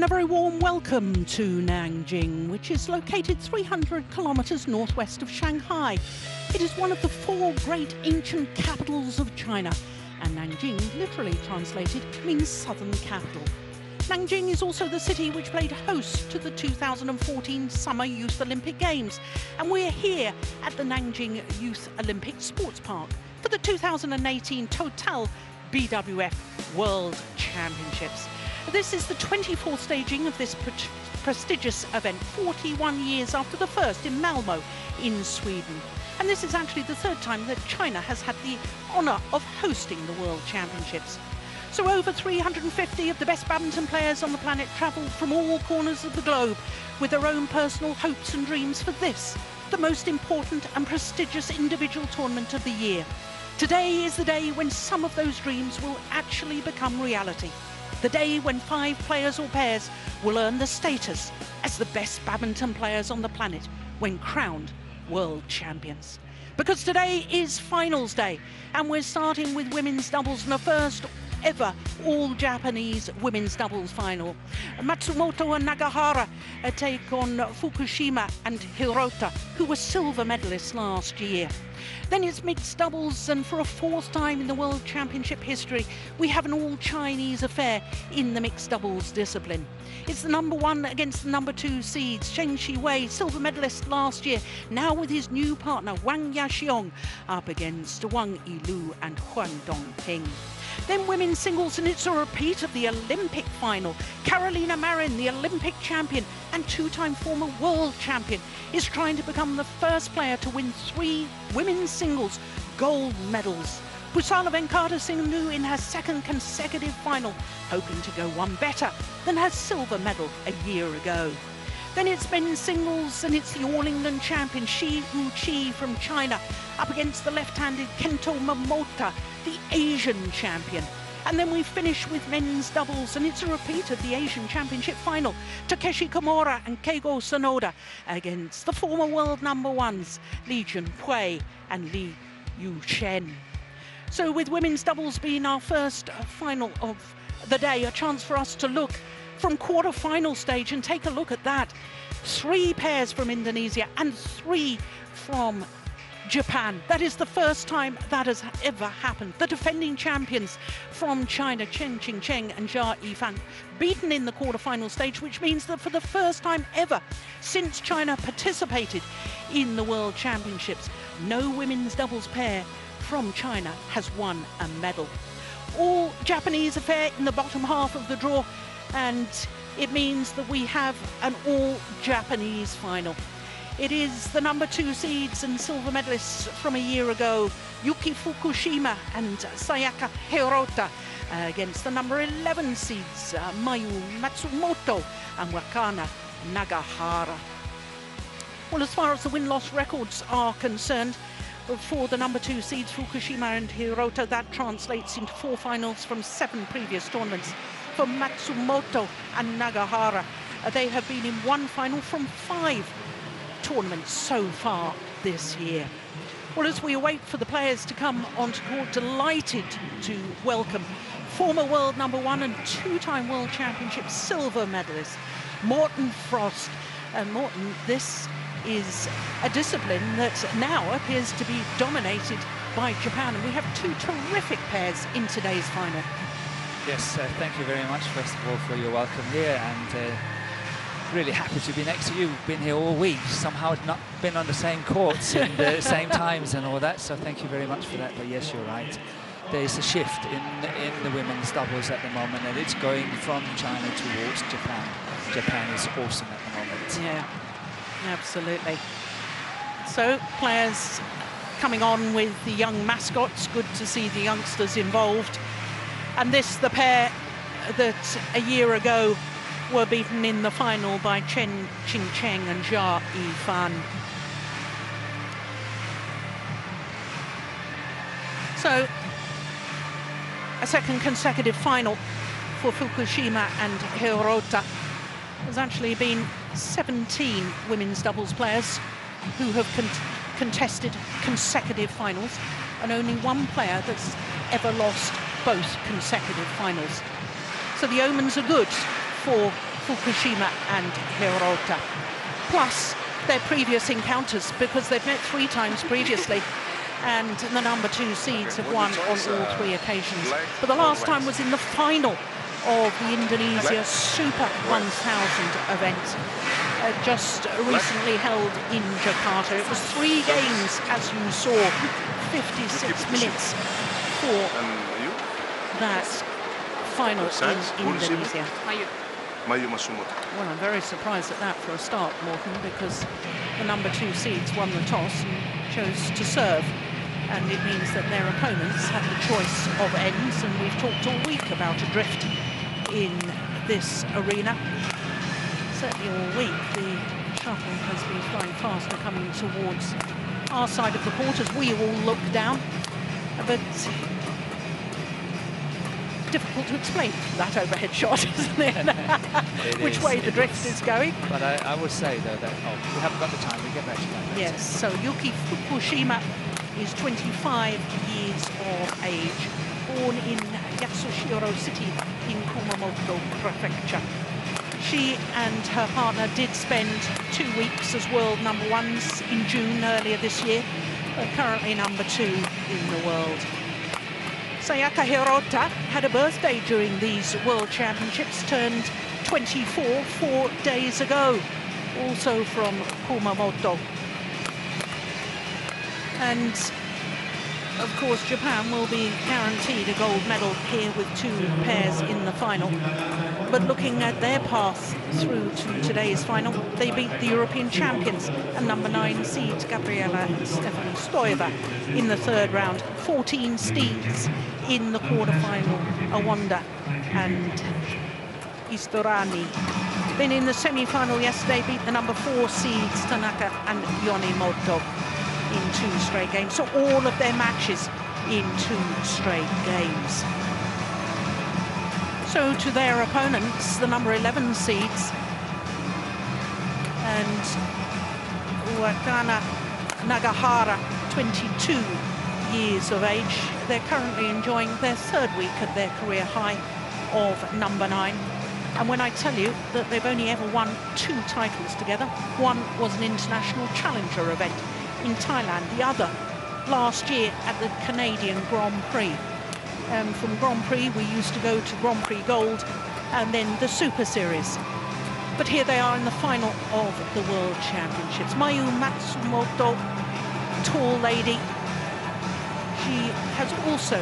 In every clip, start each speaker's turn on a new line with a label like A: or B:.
A: and a very warm welcome to Nanjing, which is located 300 kilometers northwest of Shanghai. It is one of the four great ancient capitals of China, and Nanjing, literally translated, means southern capital. Nanjing is also the city which played host to the 2014 Summer Youth Olympic Games, and we're here at the Nanjing Youth Olympic Sports Park for the 2018 Total BWF World Championships. This is the 24th staging of this prestigious event, 41 years after the first in Malmo in Sweden. And this is actually the third time that China has had the honour of hosting the World Championships. So over 350 of the best badminton players on the planet travel from all corners of the globe with their own personal hopes and dreams for this, the most important and prestigious individual tournament of the year. Today is the day when some of those dreams will actually become reality. The day when 5 players or pairs will earn the status as the best badminton players on the planet when crowned world champions. Because today is finals day, and we're starting with women's doubles in the first ever all-Japanese women's doubles final. MATSUMOTO and NAGAHARA take on FUKUSHIMA and HIROTA, who were silver medalists last year. Then it's mixed doubles, and for a 4th time in the World Championship history, we have an all-Chinese affair in the mixed doubles discipline. It's the number 1 against the number 2 seeds, Chen Shiwei, silver medalist last year, now with his new partner Wang Yaxiong, up against Wang Yilu and Huang Dongping. Then women's singles, and it's a repeat of the Olympic final. Carolina Marin, the Olympic champion and 2-time former world champion, is trying to become the first player to win 3 women's singles gold medals. Busana Venkata Sindhu in her 2nd consecutive final, hoping to go one better than her silver medal a year ago. Then it's men's singles, and it's the All-England champion Shi Yuqi from China up against the left-handed Kento Momota, the Asian champion. And then we finish with men's doubles, and it's a repeat of the Asian Championship final. Takeshi Komura and Keigo Sonoda against the former world number 1s Li Junhui and Li Yuchen. So with women's doubles being our first final of the day, a chance for us to look from quarter-final stage and take a look at that. 3 pairs from Indonesia and 3 from Japan. That is the first time that has ever happened. The defending champions from China, Chen Qingcheng and Jia Yifan, beaten in the quarter-final stage, which means that for the first time ever since China participated in the World Championships, no women's doubles pair from China has won a medal. All Japanese affair in the bottom half of the draw, and it means that we have an all-Japanese final. It is the number 2 seeds and silver medalists from a year ago, Yuki Fukushima and Sayaka Hirota, against the number 11 seeds, Mayu Matsumoto and Wakana Nagahara. Well, as far as the win-loss records are concerned, for the number 2 seeds, Fukushima and Hirota, that translates into 4 finals from 7 previous tournaments. For Matsumoto and Nagahara, they have been in 1 final from 5 tournaments so far this year. Well, as we await for the players to come onto court, delighted to welcome former world number 1 and 2-time World Championship silver medalist Morten Frost. And Morten, this is a discipline that now appears to be dominated by Japan, and we have 2 terrific pairs in today's final.
B: Yes, thank you very much, first of all, for your welcome here, and really happy to be next to you. We've been here all week, somehow not been on the same courts and the same times and all that, so thank you very much for that. But yes, you're right. There's a shift in the women's doubles at the moment, and it's going from China towards Japan. Japan is awesome at the moment.
A: Yeah, absolutely. So players coming on with the young mascots. Good to see the youngsters involved. And this, the pair that a year ago were beaten in the final by Chen Qingcheng and Jia Yifan. So, a 2nd consecutive final for Fukushima and Hirota. There's actually been 17 women's doubles players who have contested consecutive finals, and only 1 player that's ever lost both consecutive finals. So the omens are good for Fukushima and HIROTA, plus their previous encounters, because they've met 3 times previously, and the number 2 seeds have won on all 3 occasions. But the last time was in the final of the Indonesia Super 1000 event, just recently held in Jakarta. It was 3 games, as you saw, 56 minutes for that final in Indonesia. Well, I'm very surprised at that for a start, Morgan, because the number 2 seeds won the toss and chose to serve. And it means that their opponents had the choice of ends, and we've talked all week about adrift in this arena. Certainly all week, the shuttle has been flying faster coming towards our side of the court as we all look down. But difficult to explain that overhead shot, isn't it? Which way the drift is going.
B: But I would say, though, that we haven't got the time. We get back to that.
A: Yes, so Yuki Fukushima is 25 years of age, born in Yasushiro City in Kumamoto Prefecture. She and her partner did spend 2 weeks as world #1s in June earlier this year, but currently #2 in the world. Sayaka HIROTA had a birthday during these World Championships, turned 24 4 days ago, also from Kumamoto. And of course Japan will be guaranteed a gold medal here with 2 pairs in the final. But looking at their path through to today's final, they beat the European champions and #9 seeds Gabriela and Stefano Stoeva in the 3rd round. 14 steeds in the quarterfinal, Awanda and Istorani. Then in the semi-final yesterday, beat the #4 seeds Tanaka and Yonimoto in 2 straight games. So all of their matches in 2 straight games. So to their opponents, the #11 seeds, and Wakana Nagahara, 22 years of age. They're currently enjoying their 3rd week at their career high of #9. And when I tell you that they've only ever won 2 titles together, one was an international challenger event in Thailand, the other last year at the Canadian Grand Prix. From Grand Prix we used to go to Grand Prix Gold and then the Super Series. But here they are in the final of the World Championships. MATSUMOTO, tall lady, she has also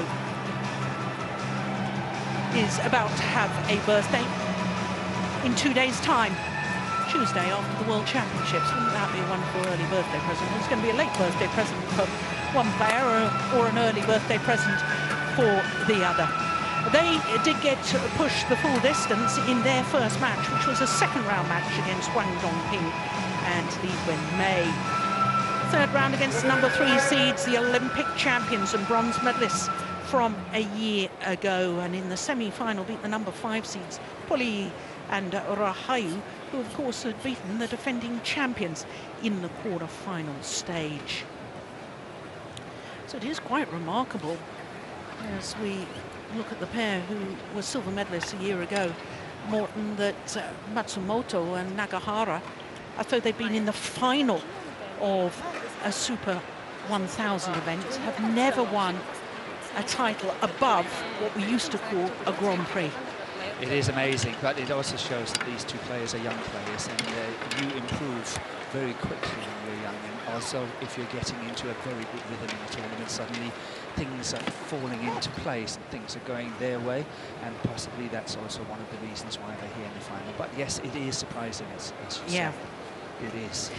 A: is about to have a birthday in 2 days' time, Tuesday after the World Championships. Wouldn't that be a wonderful early birthday present? It's going to be a late birthday present for one player or an early birthday present for the other. They did get pushed the full distance in their first match, which was a 2nd round match against Wang Dongping and Li Wenmei. 3rd round against the #3 seeds, the Olympic champions and bronze medalists from a year ago. And in the semi-final beat the #5 seeds, Puli and Rahayu, who of course had beaten the defending champions in the quarter-final stage. So it is quite remarkable as we look at the pair who were silver medalists a year ago, Morton, that Matsumoto and Nagahara, I thought they'd been in the final of a Super 1000 event, have never won a title above what we used to call a Grand Prix.
B: It is amazing, but it also shows that these 2 players are young players, and you improve very quickly when you're young. And also, if you're getting into a very good rhythm in the tournament, suddenly things are falling into place and things are going their way. And possibly that's also one of the reasons why they're here in the final. But yes, it is surprising, as you said. It is.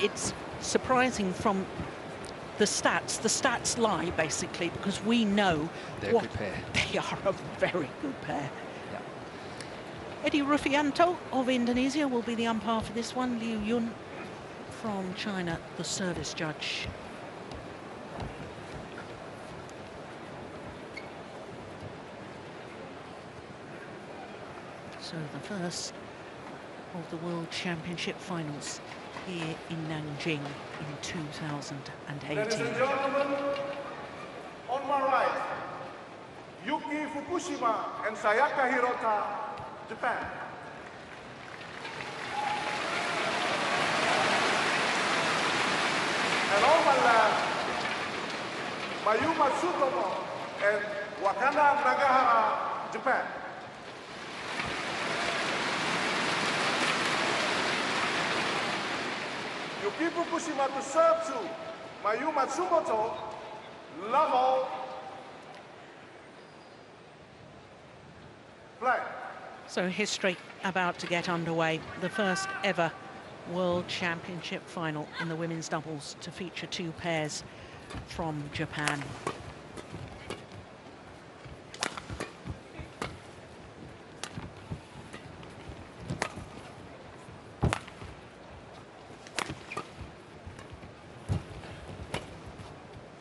A: It's surprising from the stats. The stats lie, basically, because we know
B: they're a good pair.
A: They are a very good pair. Eddie Rufianto of Indonesia will be the umpire for this one. Liu Yun from China, the service judge. So the first of the World Championship finals here in Nanjing in 2018.
C: Ladies and gentlemen, on my right, Yuki Fukushima and Sayaka HIROTA, Japan. MATSUMOTO and NAGAHARA, Japan. Yuki FUKUSHIMA to serve to MATSUMOTO, level, play.
A: So history about to get underway. The first ever World Championship final in the women's doubles to feature two pairs from Japan.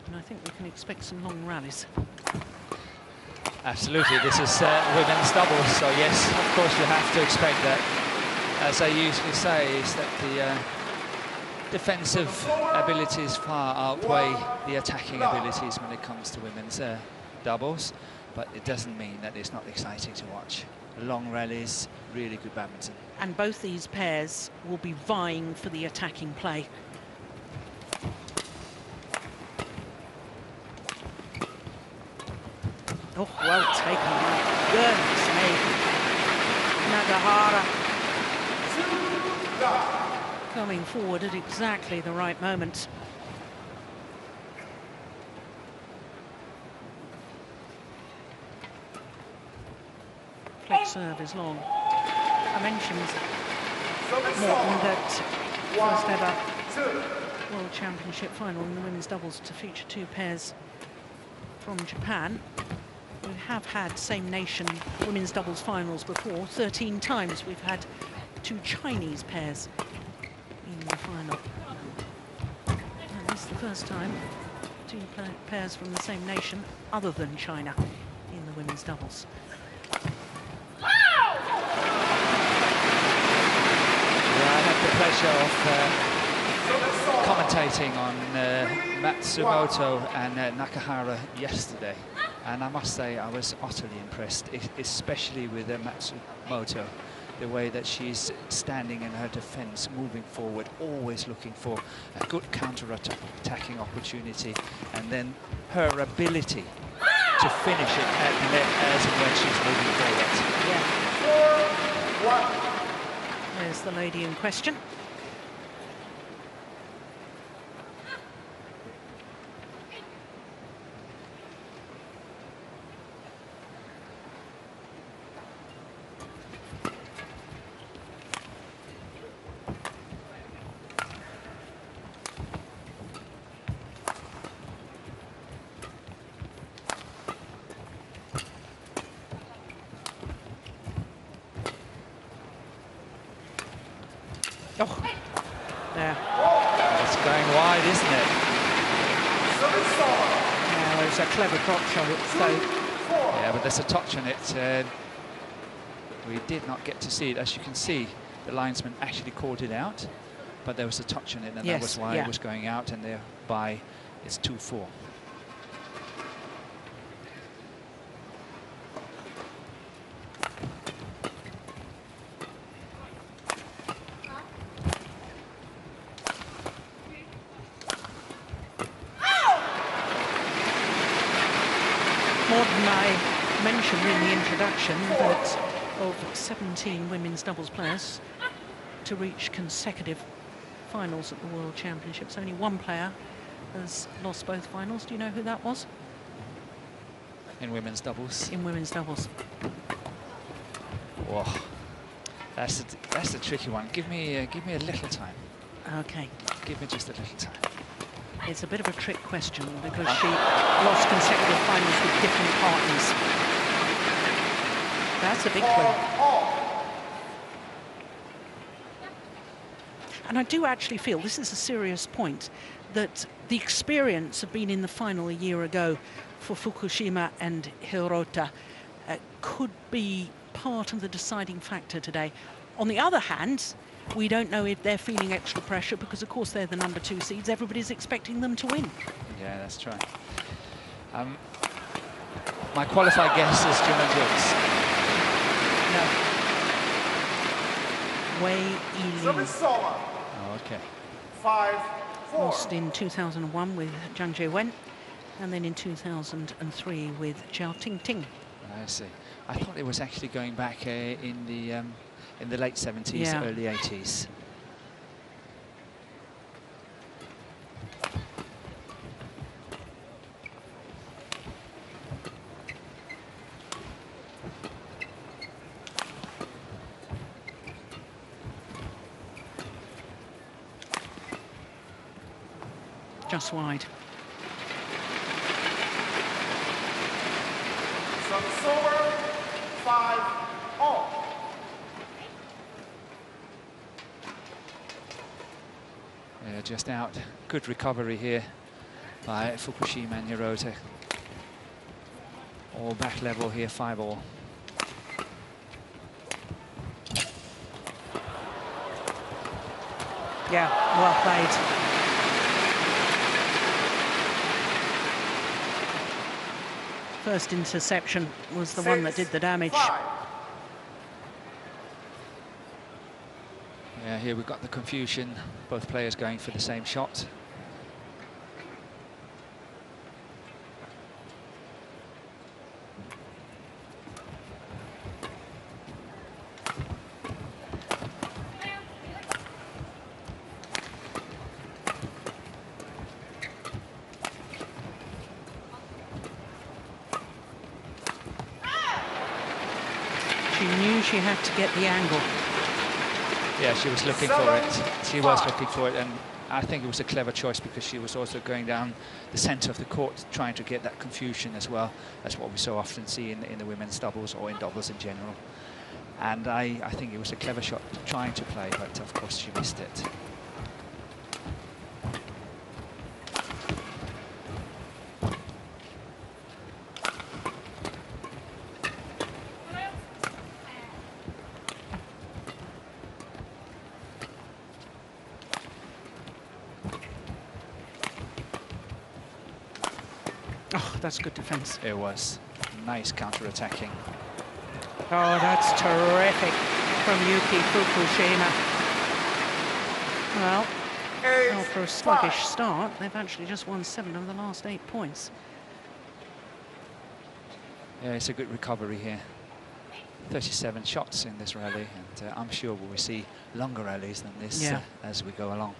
A: And I think we can expect some long rallies.
B: Absolutely, this is women's doubles, so yes, of course you have to expect that. As I usually say, is that the defensive abilities far outweigh the attacking abilities when it comes to women's doubles, but it doesn't mean that it's not exciting to watch. Long rallies, really good badminton.
A: And both these pairs will be vying for the attacking play. Oh, well taken, my goodness me. Nagahara coming forward at exactly the right moment. Flick serve is long. I mentioned, Morten, that first ever World Championship final in the women's doubles to feature two pairs from Japan. We have had same nation women's doubles finals before. 13 times we've had two Chinese pairs in the final. And this is the first time two pairs from the same nation other than China in the women's doubles.
B: Yeah, I had the pleasure of commentating on Matsumoto and Nakahara yesterday. And I must say, I was utterly impressed, especially with Matsumoto, the way that she's standing in her defense, moving forward, always looking for a good counter-attacking opportunity, and then her ability to finish it at the net as and when she's moving forward.
A: Yeah. There's the lady in question. Oh, there.
B: It's going wide, isn't it?
A: Yeah, it's a clever drop shot.
B: Yeah, but there's a touch on it. We did not get to see it. As you can see, the linesman actually called it out, but there was a touch on it, and that was why it was going out, and thereby it's 2-4.
A: I mentioned in the introduction that of 17 women's doubles players to reach consecutive finals at the World Championships, only one player has lost both finals. Do you know who that was?
B: In women's doubles?
A: In women's doubles.
B: Whoa, that's a tricky one. Give me a little time.
A: Okay.
B: Give me just a little time.
A: It's a bit of a trick question because she lost consecutive finals with different partners. That's a big clue. And I do actually feel, this is a serious point, that the experience of being in the final a year ago for FUKUSHIMA and HIROTA could be part of the deciding factor today. On the other hand, we don't know if they're feeling extra pressure because, of course, they're the #2 seeds. Everybody's expecting them to win.
B: Yeah, that's right. My qualified guess is Julian Jones.
A: No. Wei Yili.
B: Oh, okay.
C: 5-4.
A: Lost in 2001 with Zhang Jiewen. and then in 2003 with Jiao Tingting.
B: I see. I thought it was actually going back in the late 70s, early 80s.
A: Just wide.
C: Server 5 all.
B: Yeah, just out. Good recovery here by Fukushima and Hirota. All back level here, 5 all.
A: Yeah, well played. First interception was the one that did the damage.
C: 5.
B: Yeah, here we've got the confusion. Both players going for the same shot.
A: She knew she had to get the angle.
B: Yeah, she was looking for it. She was looking for it, and I think it was a clever choice because she was also going down the centre of the court, trying to get that confusion as well. That's what we so often see in the women's doubles or in doubles in general. And I think it was a clever shot trying to play, but of course she missed it.
A: Oh, that's good defence.
B: It was nice counter-attacking.
A: Oh, that's terrific from Yuki Fukushima. Well, after a sluggish start, they've actually just won 7 of the last 8 points.
B: Yeah, it's a good recovery here. 37 shots in this rally, and I'm sure we will see longer rallies than this as we go along.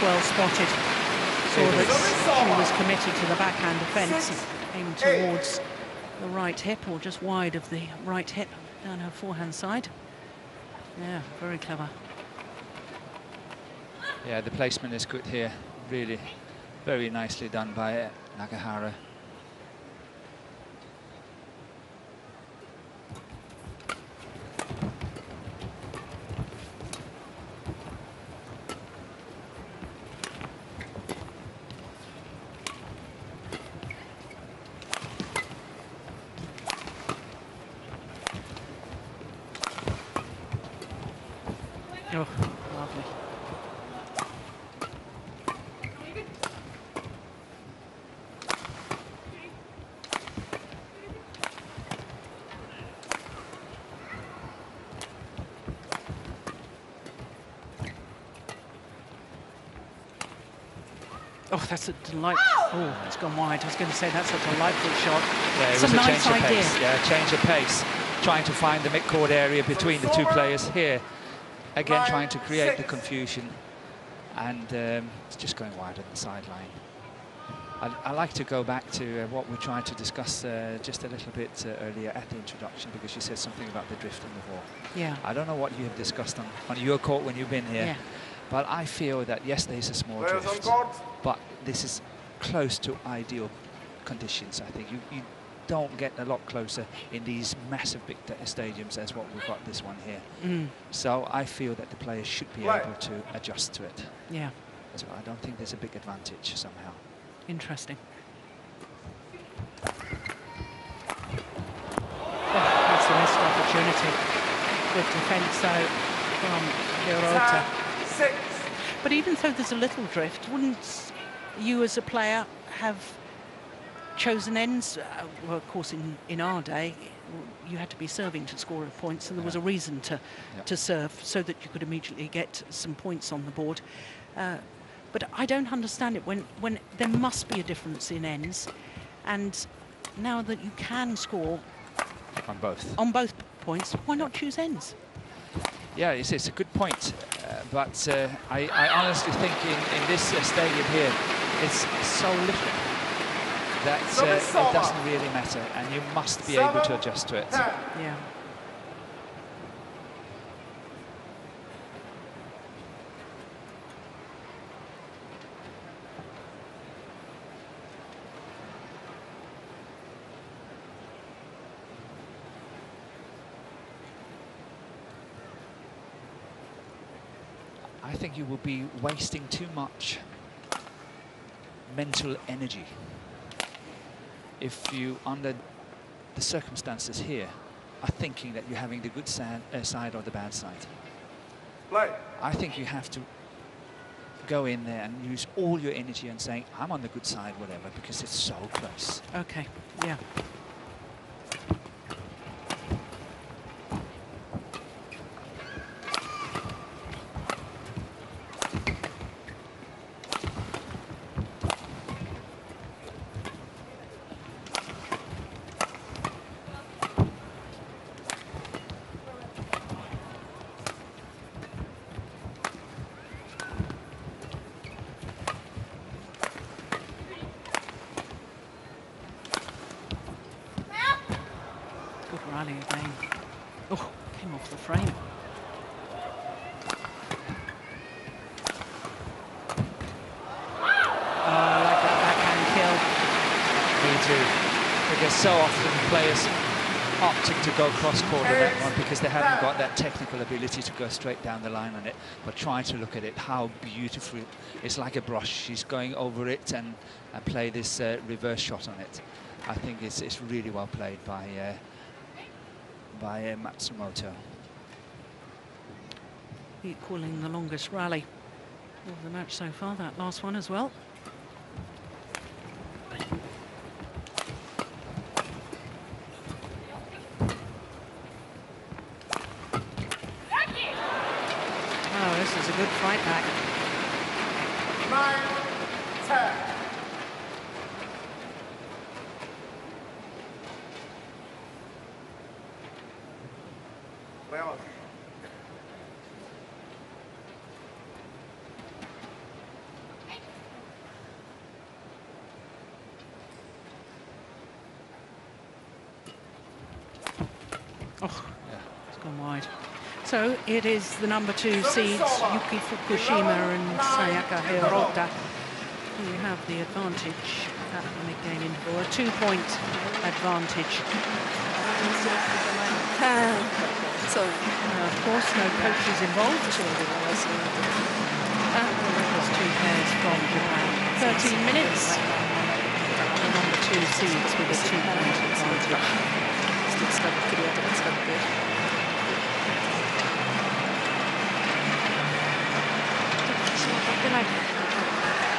A: Well spotted. Saw that she was committed to the backhand defence, aimed towards the right hip or just wide of the right hip down her forehand side. Yeah, very clever.
B: Yeah, the placement is good here. Really very nicely done by Nagahara.
A: Oh, lovely. Oh, that's a delightful. Oh, it's gone wide. I was going to say that's a delightful shot.
B: Yeah, it was a nice change of pace. Yeah, change of pace. Trying to find the mid-court area between the two players here. Again, trying to create the confusion, and it's just going wide on the sideline. I like to go back to what we tried to discuss just a little bit earlier at the introduction, because you said something about the drift on the ball.
A: Yeah.
B: I don't know what you have discussed on your court when you've been here, but I feel that yes, there's a small drift, but this is close to ideal conditions. I think you don't get a lot closer in these massive big stadiums as what we've got this one here. So I feel that the players should be able to adjust to it.
A: Yeah.
B: So I don't think there's a big advantage somehow.
A: Interesting. Oh, that's a missed opportunity. Good defence though from Hirota. But even though there's a little drift, wouldn't you as a player have chosen ends. Well, of course, in our day, you had to be serving to score points, and there was a reason to serve so that you could immediately get some points on the board. But I don't understand it when there must be a difference in ends, and now that you can score on both points, why not choose ends?
B: Yeah, it's a good point, but I honestly think in this stadium here, it's so little that it doesn't really matter, and you must be able to adjust to it.
A: Yeah.
B: I think you will be wasting too much mental energy if you, under the circumstances here, are thinking that you're having the good side or the bad side.
C: Play.
B: I think you have to go in there and use all your energy and saying, I'm on the good side, whatever, because it's so close.
A: Okay, yeah. Rally again. Oh, came off the frame. Oh, I like that backhand kill.
B: Me too. Because so often players opting to go cross-court on that one because they haven't got that technical ability to go straight down the line on it. But try to look at it, how beautiful. It's like a brush. She's going over it and play this reverse shot on it. I think it's really well played by Matsumoto.
A: Equaling the longest rally of the match so far, that last one as well. Oh, this is a good fight back.
C: 9-10.
A: Oh, it's gone wide. So it is the number 2 seeds, Yuki Fukushima and Sayaka Hirota, who have the advantage at the mid-game interval, a 2-point advantage. So, of course, no coaches involved. There's 2 pairs from Japan. 13 minutes. The number 2 seeds with a 2-point advantage.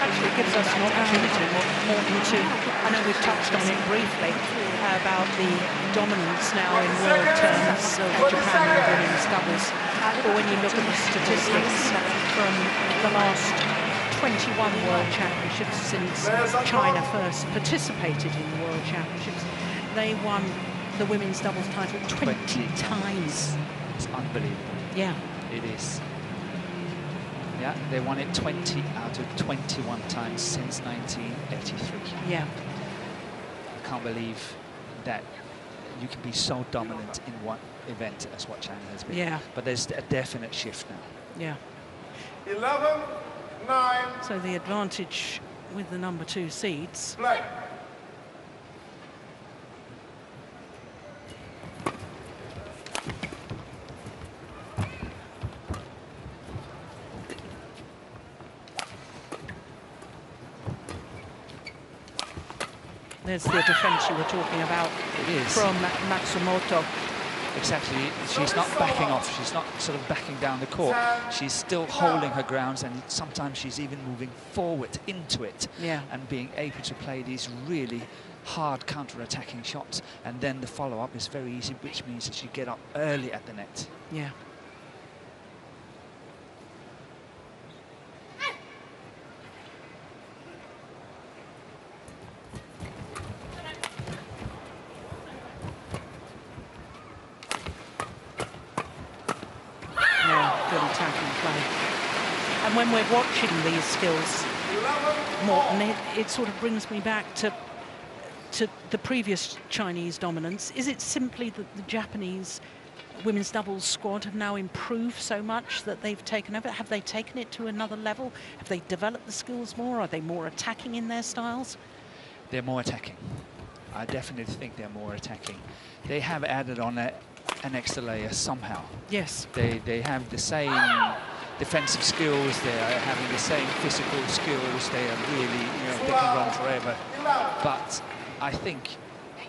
A: Actually gives us an opportunity more to, I know we've touched on it briefly, about the dominance now in world terms of Japan and women's doubles. But when you look at the statistics from the last 21 World Championships since China first participated in the World Championships, they won the women's doubles title 20 times.
B: It's unbelievable.
A: Yeah.
B: It is. Yeah, they won it 20 out of 21 times since 1983.
A: Yeah.
B: I can't believe that you can be so dominant in one event as what China has been.
A: Yeah.
B: But there's a definite shift now.
A: Yeah.
C: 11-9.
A: So the advantage with the number 2 seeds.
C: Play.
A: There's the defence you were talking about.
B: It is.
A: From Matsumoto.
B: Exactly. She's not backing off. She's not sort of backing down the court. She's still holding her grounds, and sometimes she's even moving forward into it.
A: Yeah.
B: And being able to play these really hard counter-attacking shots, and then the follow-up is very easy, which means that you get up early at the net.
A: Yeah. Good attacking play. And when we're watching these skills, Morten, it sort of brings me back to the previous Chinese dominance. Is it simply that the Japanese women's doubles squad have now improved so much that they've taken over? Have they taken it to another level? Have they developed the skills more? Are they more attacking in their styles?
B: They're more attacking. I definitely think they're more attacking. They have added on an extra layer somehow.
A: Yes.
B: They have the same defensive skills, they are having the same physical skills, they are really, they can run forever. But I think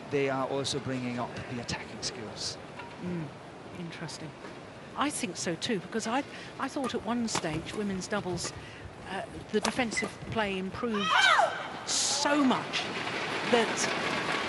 B: they are also bringing up the attacking skills.
A: Interesting. I think so too, because I thought at one stage women's doubles, the defensive play improved so much that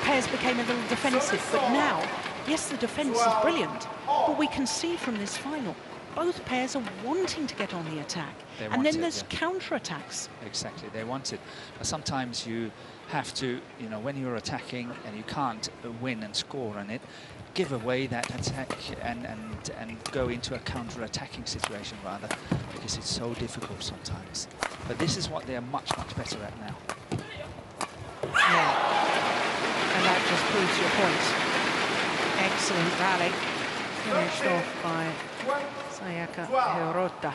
A: pairs became a little defensive. But now, yes, the defense is brilliant, but we can see from this final, both pairs are wanting to get on the attack. And then there's counter-attacks.
B: Exactly, they want it. But sometimes you have to, when you're attacking and you can't win and score on it, give away that attack and go into a counter-attacking situation rather, because it's so difficult sometimes. But this is what they are much, much better at now.
A: Yeah. And that just proves your point. Excellent rally. Finished off by Sayaka Hirota.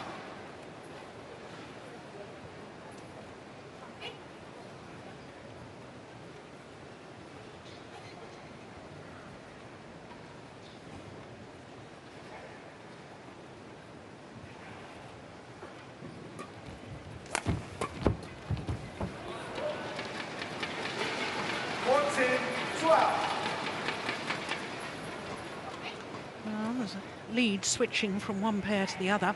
A: Well, there's a lead switching from one pair to the other.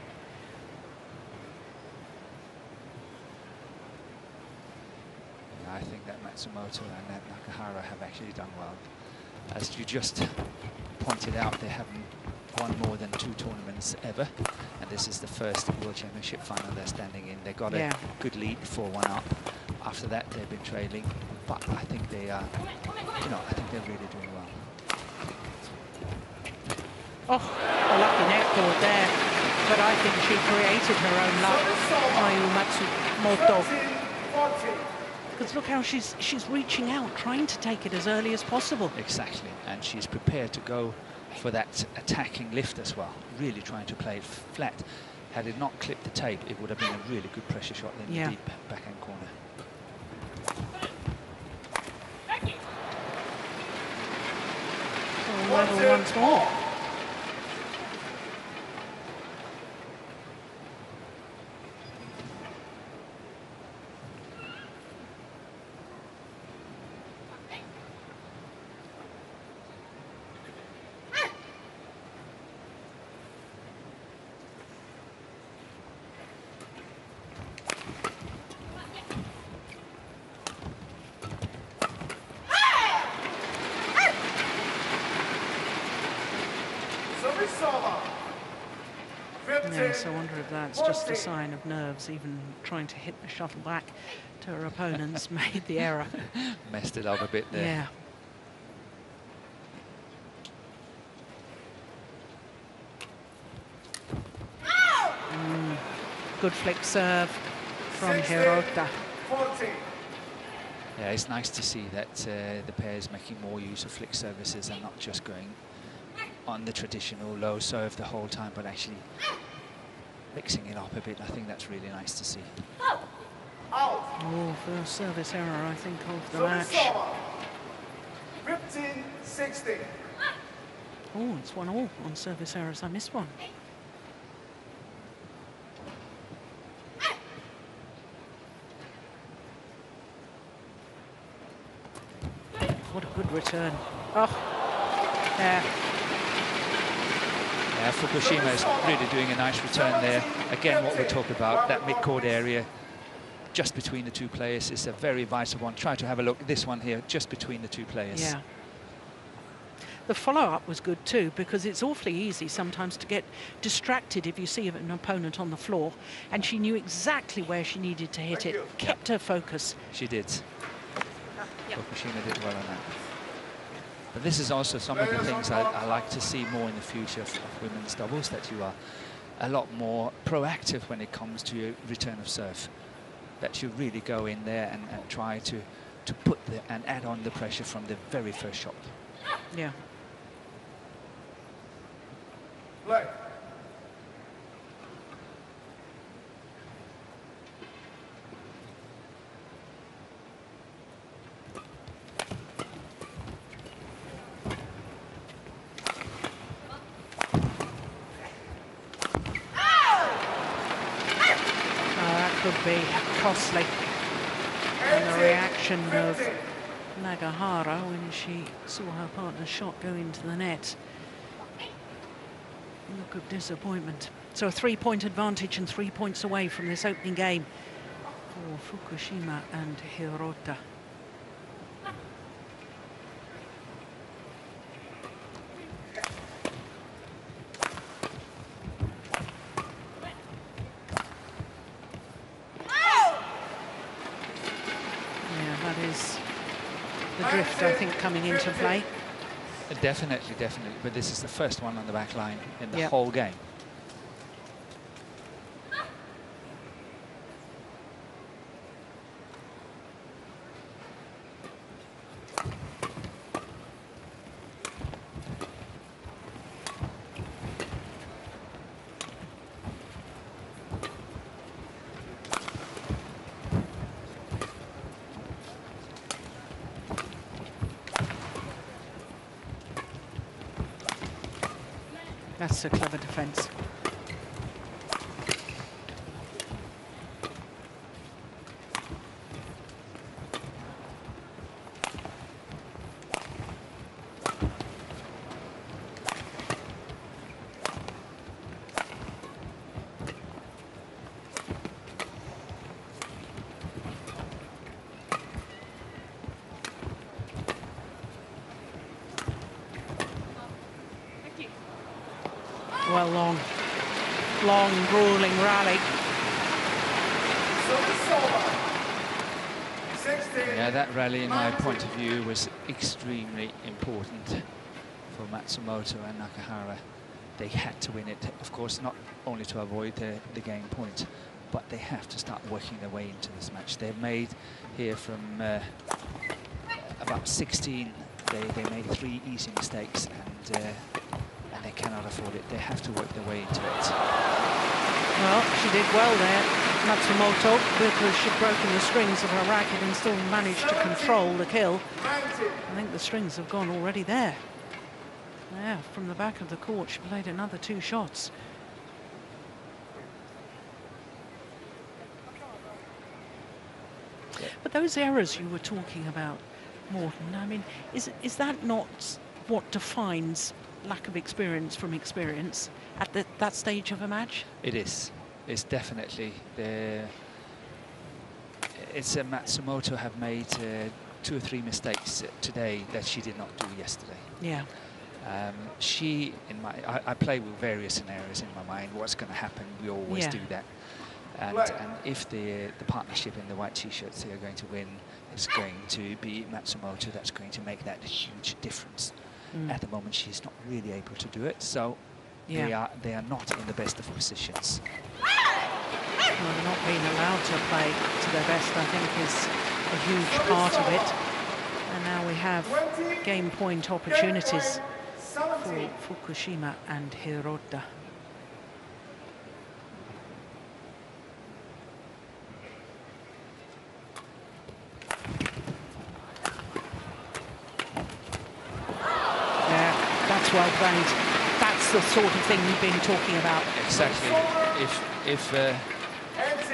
B: I think that Matsumoto and that Nakahara have actually done well. As you just pointed out, they haven't won more than 2 tournaments ever, and this is the first World Championship final they're standing in. They got a good lead, 4-1 up. After that, they've been trailing, but I think they are, I think they're really doing well.
A: Oh, a lucky net cord there, but I think she created her own luck, Mayu Matsumoto. Because look how she's reaching out, trying to take it as early as possible.
B: Exactly, and she's prepared to go for that attacking lift as well, really trying to play it flat. Had it not clipped the tape, it would have been a really good pressure shot in the deep backhand corner.
A: So level once more. Yes, I wonder if that's just a sign of nerves. Even trying to hit the shuttle back to her opponents made the error.
B: Messed it up a bit there.
A: Yeah. Good flick serve from Hirota.
B: Yeah, it's nice to see that the pair is making more use of flick services and not just going on the traditional low serve the whole time, but actually mixing it up a bit. I think that's really nice to see.
A: Oh, first service error, I think, of the match.
C: 15-16.
A: Oh, it's 1-1 on service errors. I missed one. What a good return. Oh, yeah.
B: Fukushima is really doing a nice return there. Again, what we talk about, that mid-court area, just between the two players is a very vital one. Try to have a look at this one here, just between the two players.
A: Yeah. The follow-up was good too, because it's awfully easy sometimes to get distracted if you see an opponent on the floor, and she knew exactly where she needed to hit it, kept her focus.
B: She did. Fukushima did well on that. But this is also some of the things I like to see more in the future of women's doubles, that you are a lot more proactive when it comes to your return of serve. That you really go in there and try to put and add on the pressure from the very first shot.
A: Yeah.
C: Play.
A: Could be costly. And the reaction of Nagahara when she saw her partner's shot go into the net. Look of disappointment. So a 3-point advantage and 3 points away from this opening game for Fukushima and HIROTA. Drift, I think, coming into play.
B: Definitely, but this is the first one on the back line in the whole game.
A: That's a clever defence. Well, long, grueling rally.
B: Yeah, that rally, in my point of view, was extremely important for Matsumoto and Nakahara. They had to win it, of course, not only to avoid the game point, but they have to start working their way into this match. They've made here from about 16, they made 3 easy mistakes, and they cannot afford it. They have to work their way into it.
A: Well, she did well there, Matsumoto, because she'd broken the strings of her racket and still managed to control the kill. I think the strings have gone already there. Yeah, from the back of the court, she played another 2 shots. But those errors you were talking about, Morten, I mean, is that not what defines lack of experience from experience at that stage of a match?
B: It is. It's definitely it's Matsumoto have made 2 or 3 mistakes today that she did not do yesterday.
A: Yeah.
B: She, I play with various scenarios in my mind. What's going to happen? We always do that. And if the partnership in the white t-shirts they are going to win is going to be Matsumoto, that's going to make that a huge difference. At the moment, she's not really able to do it, so they are not in the best of positions.
A: Well, not being allowed to play to their best, I think, is a huge part of it. And now we have game point opportunities for Fukushima and HIROTA. Well played. That's the sort of thing you've been talking about.
B: Exactly. If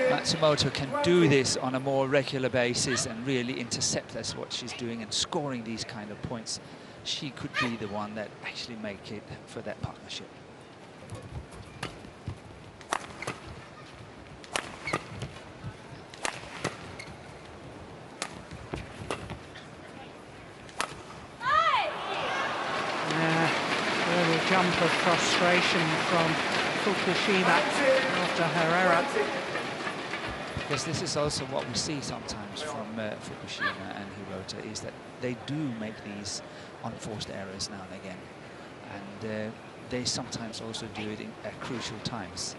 B: Matsumoto can do this on a more regular basis and really intercept, that's what she's doing, and scoring these kind of points, she could be the one that actually make it for that partnership.
A: frustration from Fukushima after Herrera.
B: Yes, this is also what we see sometimes from Fukushima and Hirota, is that they do make these unforced errors now and again. And they sometimes also do it at crucial times.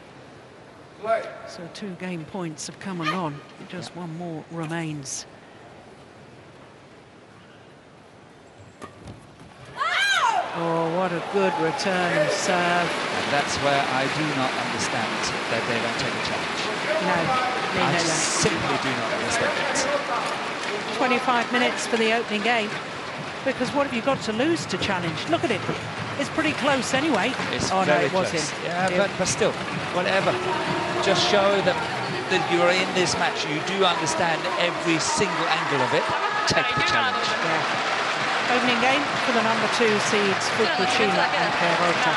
A: So 2 game points have come and gone. Just one more remains. Oh, what a good return of serve.
B: And that's where I do not understand that they don't take a challenge.
A: No,
B: I simply do not understand it.
A: 25 minutes for the opening game. Because what have you got to lose to challenge? Look at it. It's pretty close anyway.
B: It's
A: oh,
B: very
A: no, it was
B: close.
A: him.
B: Yeah, but still, whatever. Just show that you're in this match. You do understand every single angle of it. Take the challenge.
A: Yeah. Opening game for the number 2 seeds, Fukushima and Hirota,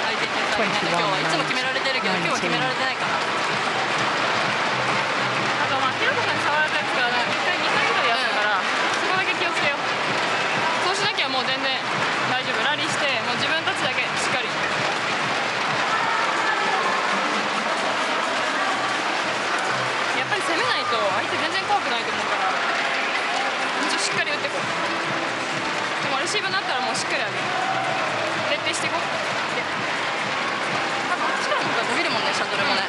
D: レシーブになったらもうしっかり徹底していこう。多分あっちからの方が伸びるもんね、シャトルもね。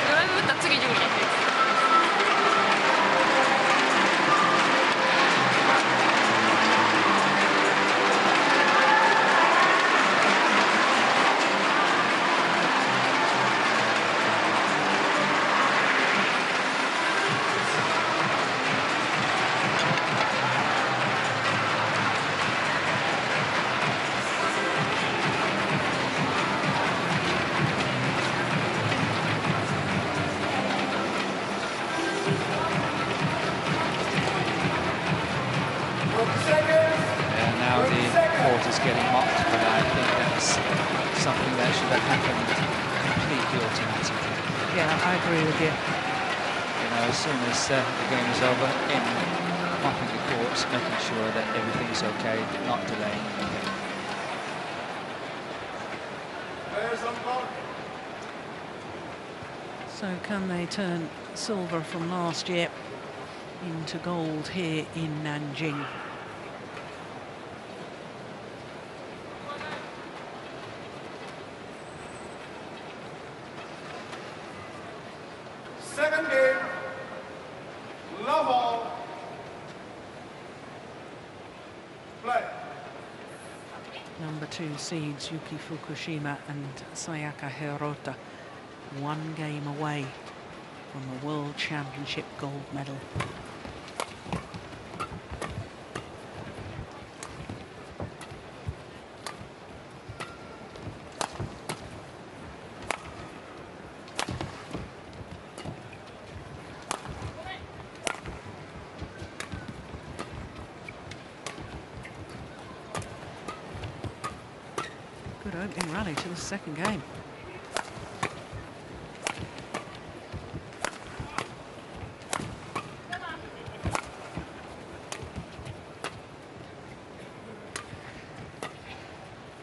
D: ドライブ打ったら次ジョグリやってる。
B: The game is over, in mopping the courts, making sure that everything's okay, not delaying anything.
A: So can they turn silver from last year into gold here in Nanjing?
C: Second game. Love all. Play.
A: Number 2 seeds Yuki Fukushima and Sayaka Hirota, 1 game away from the World Championship gold medal. Good opening rally to the second game.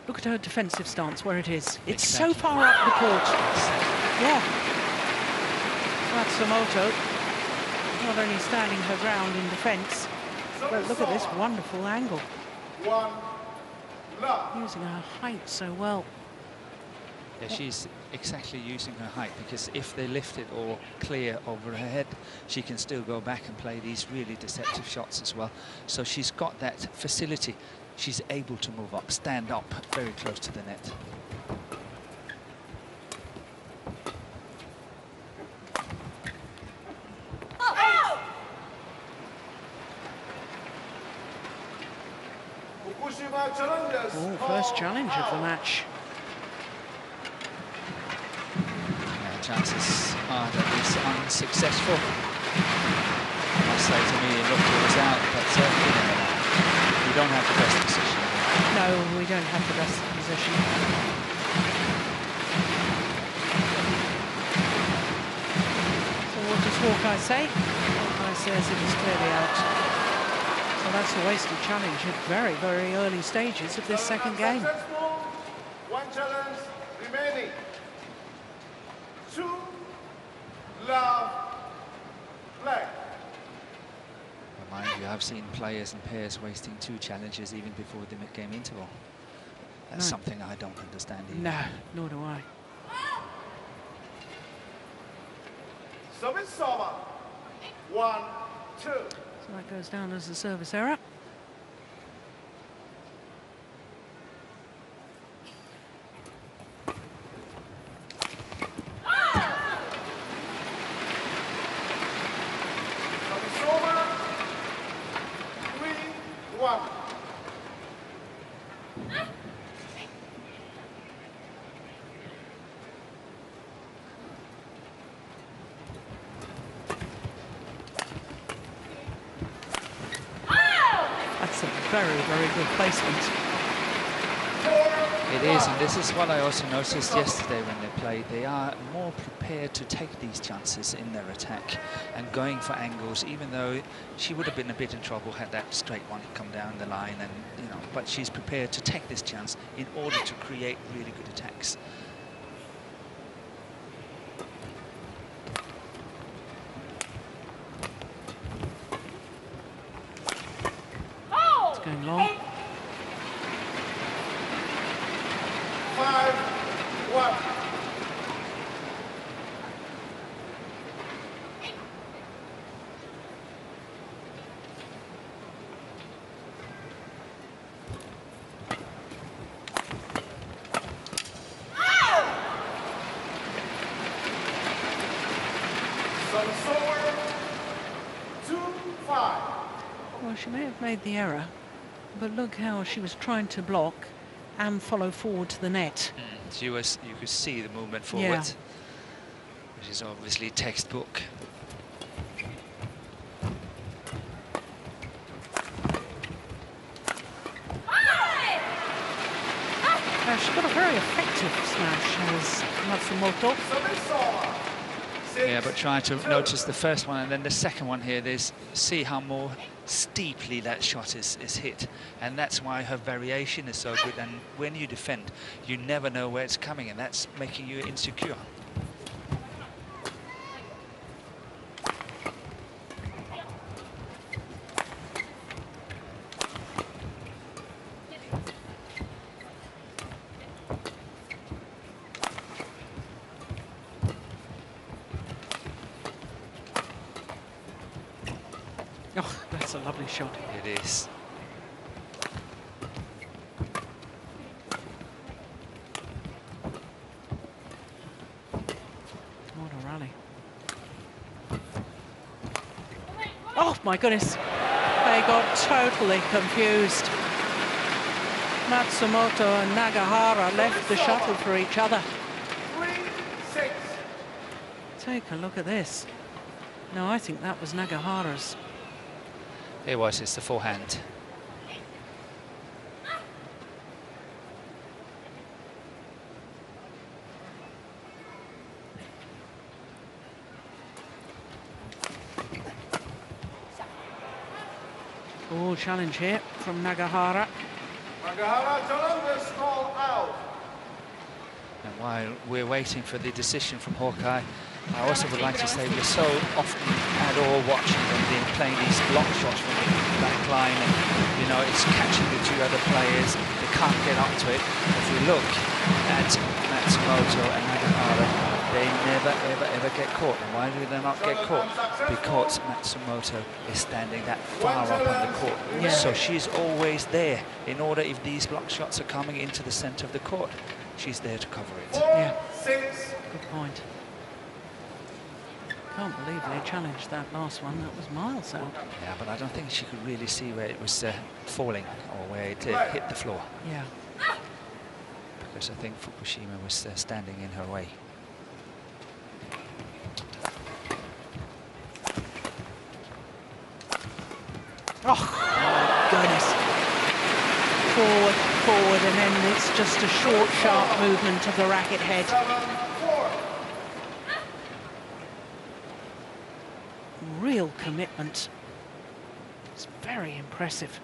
A: Look at her defensive stance, where it is. It's so far up the court. Yeah. Matsumoto not only standing her ground in defence, but look at this wonderful angle. Using her height so well.
B: Yeah, she's exactly using her height, because if they lift it or clear over her head, she can still go back and play these really deceptive shots as well. So she's got that facility. She's able to move up, stand up very close to the net.
A: Oh, first challenge of the match.
B: Yeah, chances are that it's unsuccessful. I must say, to me, it looked it was out, but we don't have the best position.
A: No, we don't have the best position. So what does Hawkeye say? Hawkeye says it was clearly out. So that's a wasted challenge at very, very early stages of this second game.
C: One challenge remaining. 2 love flag.
B: Mind you, I've seen players and pairs wasting 2 challenges even before the mid-game interval. That's something I don't understand either.
A: No, nor do I.
C: Service over. 1, 2.
A: So that goes down as a service error.
C: Service over. 3, 1.
A: Very, very good placement.
B: It is, and this is what I also noticed yesterday when they played. They are more prepared to take these chances in their attack and going for angles, even though she would have been a bit in trouble had that straight one come down the line, and you know, but she's prepared to take this chance in order to create really good attacks.
A: Going long.
C: 5, 1. Service over. 2, 5.
A: Well, she may have made the error, but look how she was trying to block and follow forward to the net.
B: She was, you could see the movement forward,
A: Yeah.
B: which is obviously textbook.
A: She's got a very effective smash as Matsumoto.
C: Service over. 6,
B: Yeah, but try to notice the first one and then the second one here. See how more steeply that shot is hit, and that's why her variation is so good. And when you defend, you never know where it's coming, and that's making you insecure.
A: Oh, that's a lovely shot.
B: It is.
A: What a rally. Oh my goodness, they got totally confused. Matsumoto and Nagahara left the shuttle for each other.
C: 3, 6.
A: Take a look at this. No, I think that was Nagahara's.
B: It was, it's the forehand.
A: Oh, challenge here from Nagahara.
C: Nagahara Challenger's call out.
B: And while we're waiting for the decision from Hawkeye, I also would like to say we're so often at all watching them playing these block shots from the back line, and you know, it's catching the 2 other players, they can't get onto it. If we look at Matsumoto and Nagahara, they never ever get caught. And why do they not get caught? Because Matsumoto is standing that far up on the court.
A: Yeah.
B: So she's always there in order, if these block shots are coming into the center of the court, she's there to cover it.
C: 4,
A: Yeah.
C: 6.
A: Good point. Can't believe they challenged that last one. That was miles out.
B: Yeah, but I don't think she could really see where it was falling or where it hit the floor,
A: Yeah.
B: because I think Fukushima was standing in her way.
A: Oh, my goodness. Forward, forward, and then it's just a short, sharp movement of the racket head.
C: 7, 4.
A: Real commitment. It's very impressive.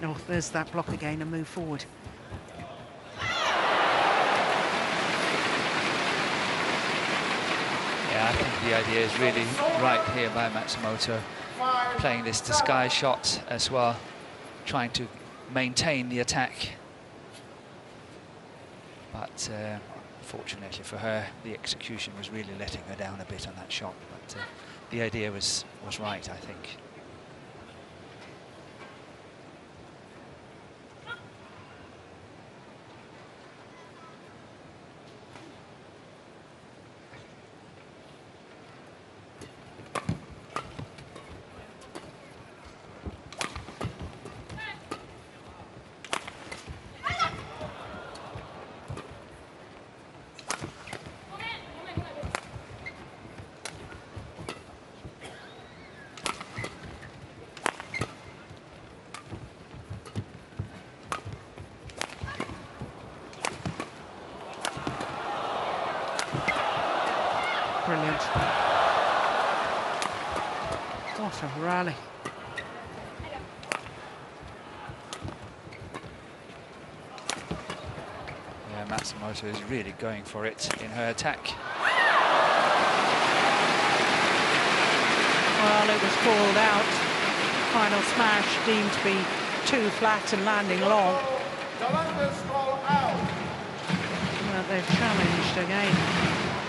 A: Oh, there's that block again and move forward.
B: Yeah, I think the idea is really right here by Matsumoto, playing this disguise shot as well, trying to maintain the attack. But fortunately for her, the execution was really letting her down a bit on that shot. But the idea was right, I think.
A: Brilliant. What a rally.
B: Yeah, Matsumoto is really going for it in her attack.
A: Well, it was called out. Final smash deemed to be too flat and landing long. But they've challenged again.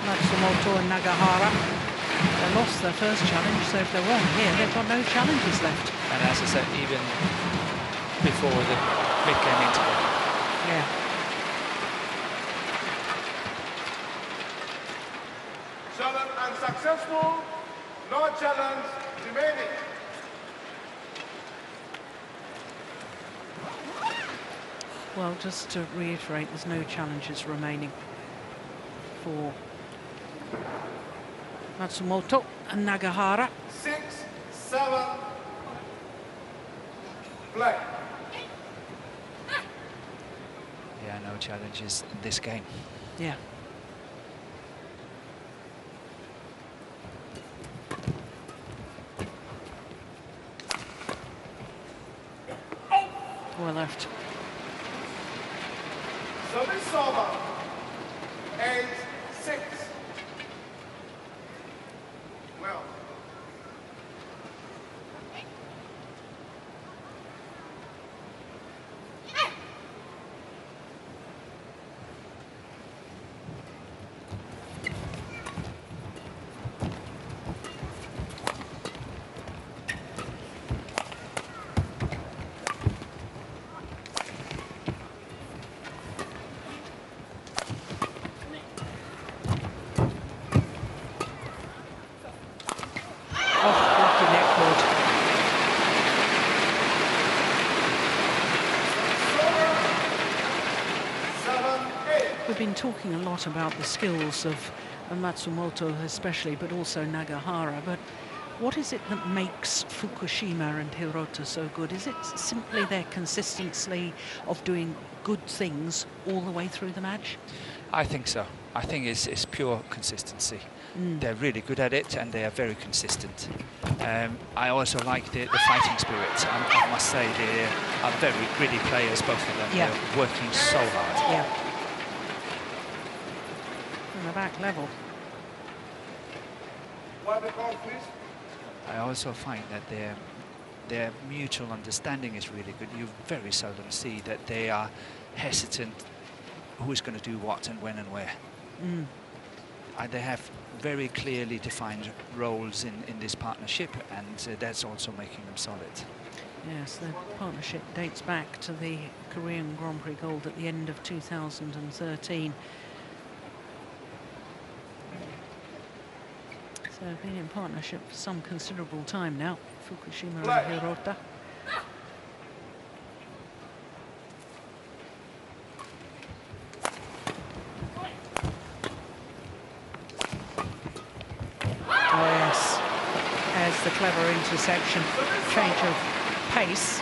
A: Matsumoto and Nagahara. They lost their first challenge, so if they're wrong here, they've got no challenges left.
B: And as I said, even before the mid-game interval.
A: Yeah.
C: Challenge unsuccessful, no challenge remaining.
A: Well, just to reiterate, there's no challenges remaining for Matsumoto and Nagahara.
C: 6-7, play.
B: Yeah, no challenges in this game.
A: Yeah. Well left.
C: Service over. 8-6. Well.
A: We've been talking a lot about the skills of Matsumoto especially, but also Nagahara. But what is it that makes Fukushima and Hirota so good? Is it simply their consistency of doing good things all the way through the match?
B: I think so. I think it's pure consistency. They're really good at it and they are very consistent. I also like the fighting spirit. I must say they are very gritty players, both of them.
A: Yeah.
B: They're working so hard.
A: Yeah. On the back level.
C: What the call, please?
B: I also find that their mutual understanding is really good. You very seldom see that they are hesitant who is going to do what and when and where. They have very clearly defined roles in this partnership, and that's also making them solid.
A: Yes, the partnership dates back to the Korean Grand Prix Gold at the end of 2013. They've been in partnership for some considerable time now, Fukushima and Hirota. Oh yes, there's the clever intersection, change of pace.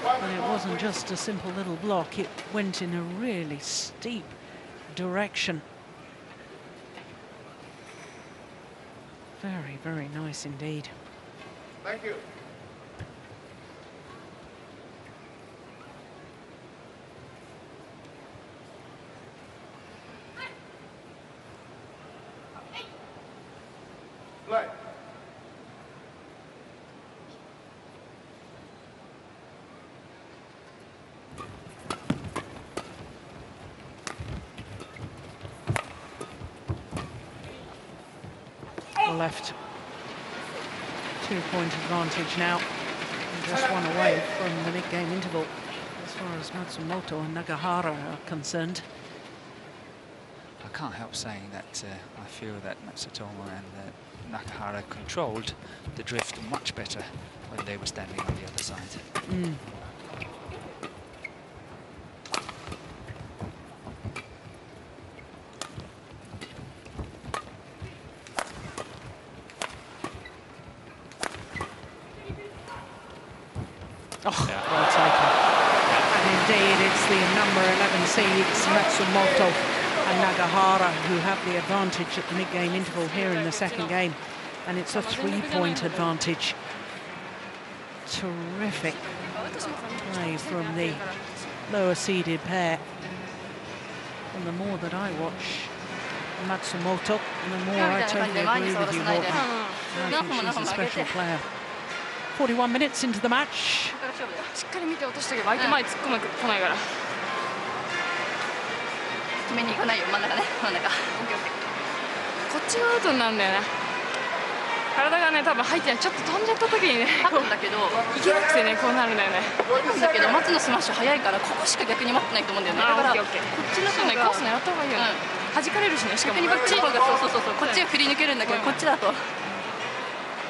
A: But it wasn't just a simple little block, it went in a really steep direction. Very, very nice indeed.
C: Thank you. Play.
A: Left. 2-point advantage now. And just one away from the mid-game interval as far as Matsumoto and Nagahara are concerned.
B: I can't help saying that I feel that Matsumoto and Nakahara controlled the drift much better when they were standing on the other side.
A: Mm. Oh, yeah. Well taken. And indeed, it's the number 11 seeds, Matsumoto and Nagahara, who have the advantage at the mid-game interval here in the second game. And it's a 3-point advantage. Terrific play from the lower seeded pair. And the more that I watch Matsumoto, the more I totally agree with you, Morten. I think she's a special player. 41 minutes into the match.
D: しっかり見て落としたけど相手前突っ込む来ないから決めに行かないよ真ん中ね真ん中こっちのアウトになるんだよね体がね多分入ってないちょっと飛んじゃった時にね多分だけどいけなくてねこうなるんだよね多分だけど松のスマッシュ早いからここしか逆に待ってないと思うんだよねだからこっちの方がコース狙った方がいいよね弾かれるしねしかもこっちの方がそうそうそうこっちは振り抜けるんだけどこっちだと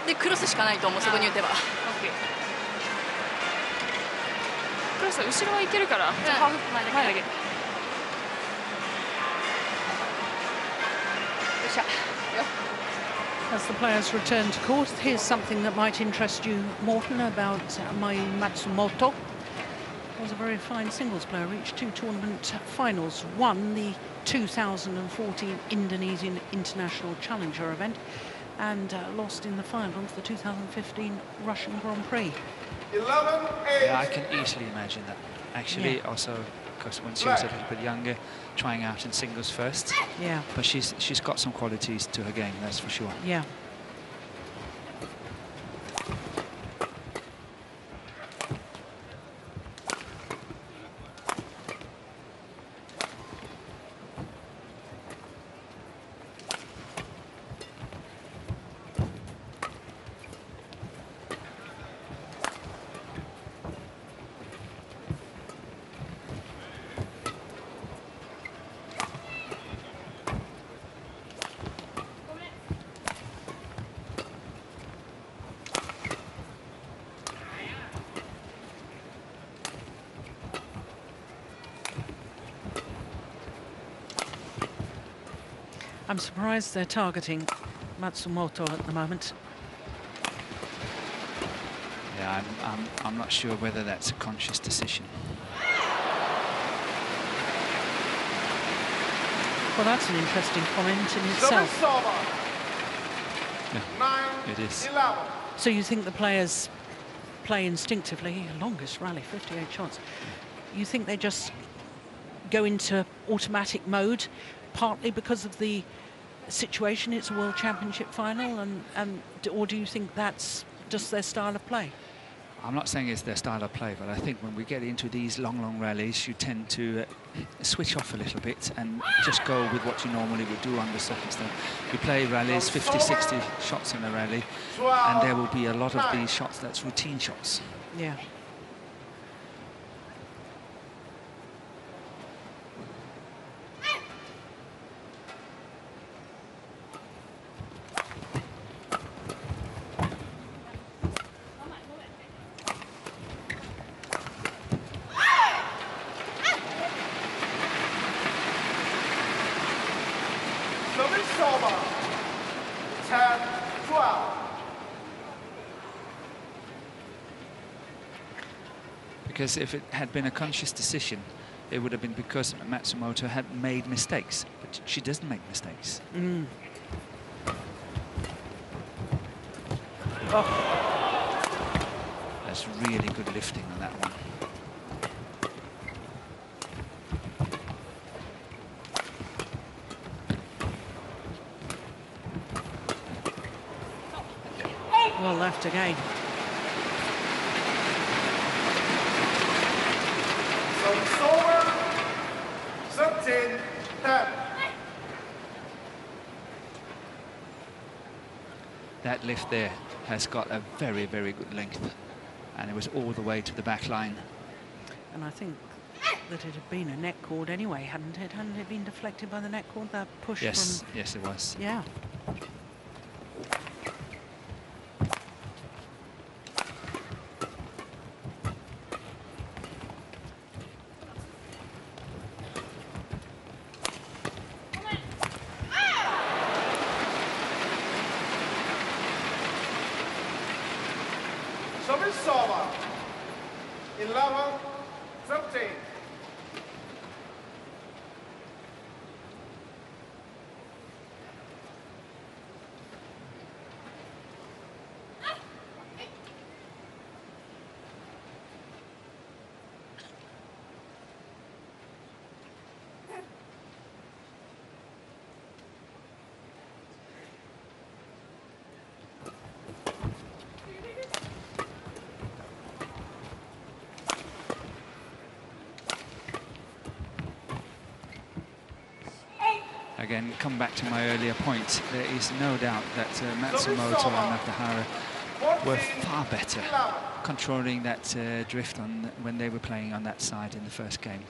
D: でクロスしかないと思うそこに打てばクロスは後ろはいけるからハーフ前だけよっしゃ
A: As the players return to court, here's something that might interest you, Morten, about Matsumoto. Was a very fine singles player, reached 2 tournament finals, won the 2014 Indonesian International Challenger event and lost in the final of the 2015 Russian Grand Prix.
B: Yeah, I can easily imagine that. Actually, yeah. Also, because when she was a little bit younger, trying out in singles first.
A: Yeah.
B: But she's got some qualities to her game, that's for sure.
A: Yeah. I'm surprised they're targeting Matsumoto at the moment.
B: Yeah, I'm not sure whether that's a conscious decision.
A: Well, that's an interesting comment in itself.
B: Yeah, it is.
A: So you think the players play instinctively? Longest rally, 58 shots. You think they just go into automatic mode, partly because of the situation, it's a World Championship final, or do you think that's just their style of play?
B: I'm not saying it's their style of play, but I think when we get into these long rallies, you tend to switch off a little bit and just go with what you normally would do under circumstance. You play rallies, 50, 60 shots in a rally, and there will be a lot of these shots that's routine shots.
A: Yeah.
C: Service over. 10-12.
B: Because if it had been a conscious decision, it would have been because Matsumoto had made mistakes, but she doesn't make mistakes.
A: Oh.
B: That's really good lifting on that one.
A: Well left again.
C: Service over. 13-10.
B: That lift there has got a very, very good length, and it was all the way to the back line.
A: And I think that it had been a net cord anyway, hadn't it? Hadn't it been deflected by the net cord, that push
B: Yes,
A: from...
B: yes, it was.
A: Yeah.
C: Service over. 11-13.
B: Again, come back to my earlier point. There is no doubt that Matsumoto and Nakahara were far better controlling that drift on when they were playing on that side in the first game.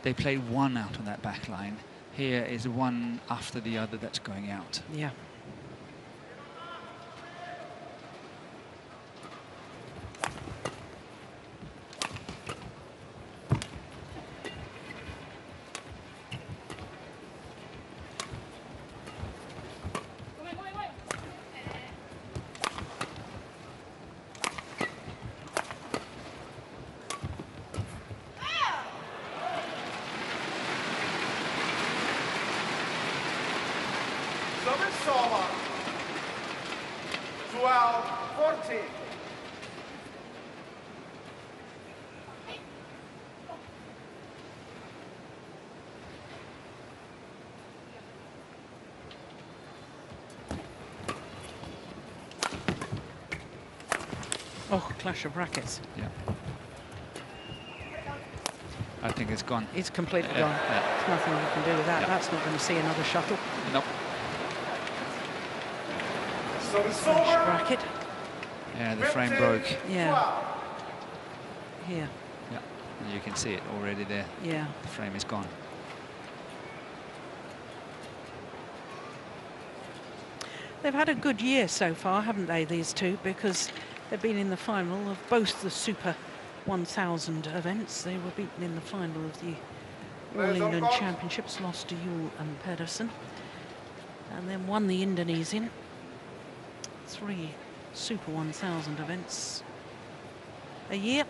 B: They played one out on that back line. Here is one after the other that's going out.
A: Yeah.
C: Service over. 12-14.
A: Oh, clash of rackets.
B: Yeah. I think it's gone.
A: It's completely gone.
B: Yeah.
A: There's nothing you can do with that.
B: Yeah.
A: That's not going to see another shuttle.
B: Nope.
C: Service
A: Clash
C: over.
A: racket.
B: Yeah, the frame broke.
A: Yeah. Here.
B: Yeah, and you can see it already there.
A: Yeah.
B: The frame is gone.
A: They've had a good year so far, haven't they, these two? Because they've been in the final of both the Super 1000 events. They were beaten in the final of the All England Championships, lost to Yule and Pedersen, and then won the Indonesian. 3 Super 1000 events a year.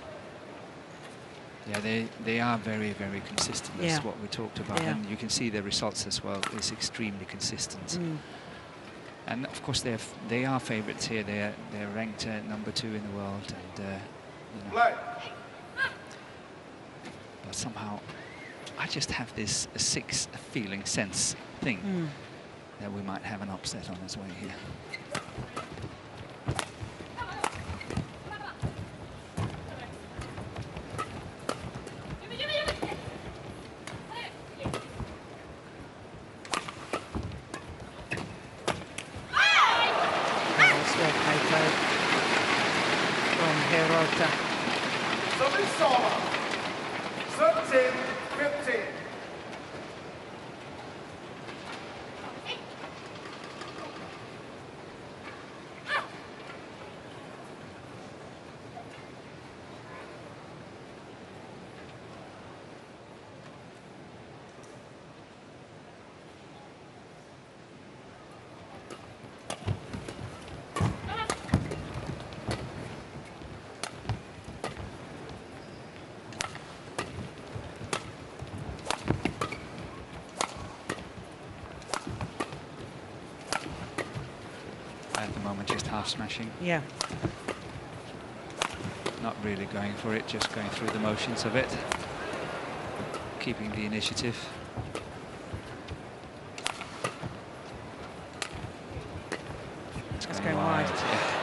B: Yeah, they are very, very consistent. That's
A: Yeah.
B: what we talked about.
A: Yeah.
B: And you can see the results as well. It's extremely consistent. And of course, they are favourites here. They're ranked number 2 in the world, and you know,
C: Play.
B: but somehow I just have this six feeling sense thing that we might have an upset on its way here.
A: From HIROTA.
C: Service over. 13-15.
B: moment, just half smashing.
A: Yeah.
B: Not really going for it, just going through the motions of it. Keeping the initiative.
A: It's going wide.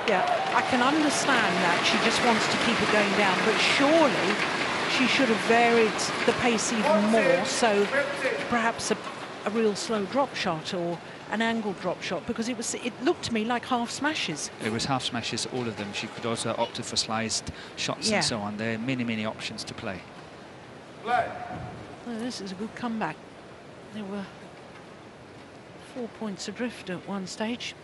A: Yeah, I can understand that she just wants to keep it going down, but surely she should have varied the pace even more, so perhaps a real slow drop shot or an angled drop shot, because it looked to me like half smashes.
B: It was half smashes, all of them. She could also opt for sliced shots and so on. There are many, many options to play.
A: Well, this is a good comeback. There were 4 points adrift at one stage.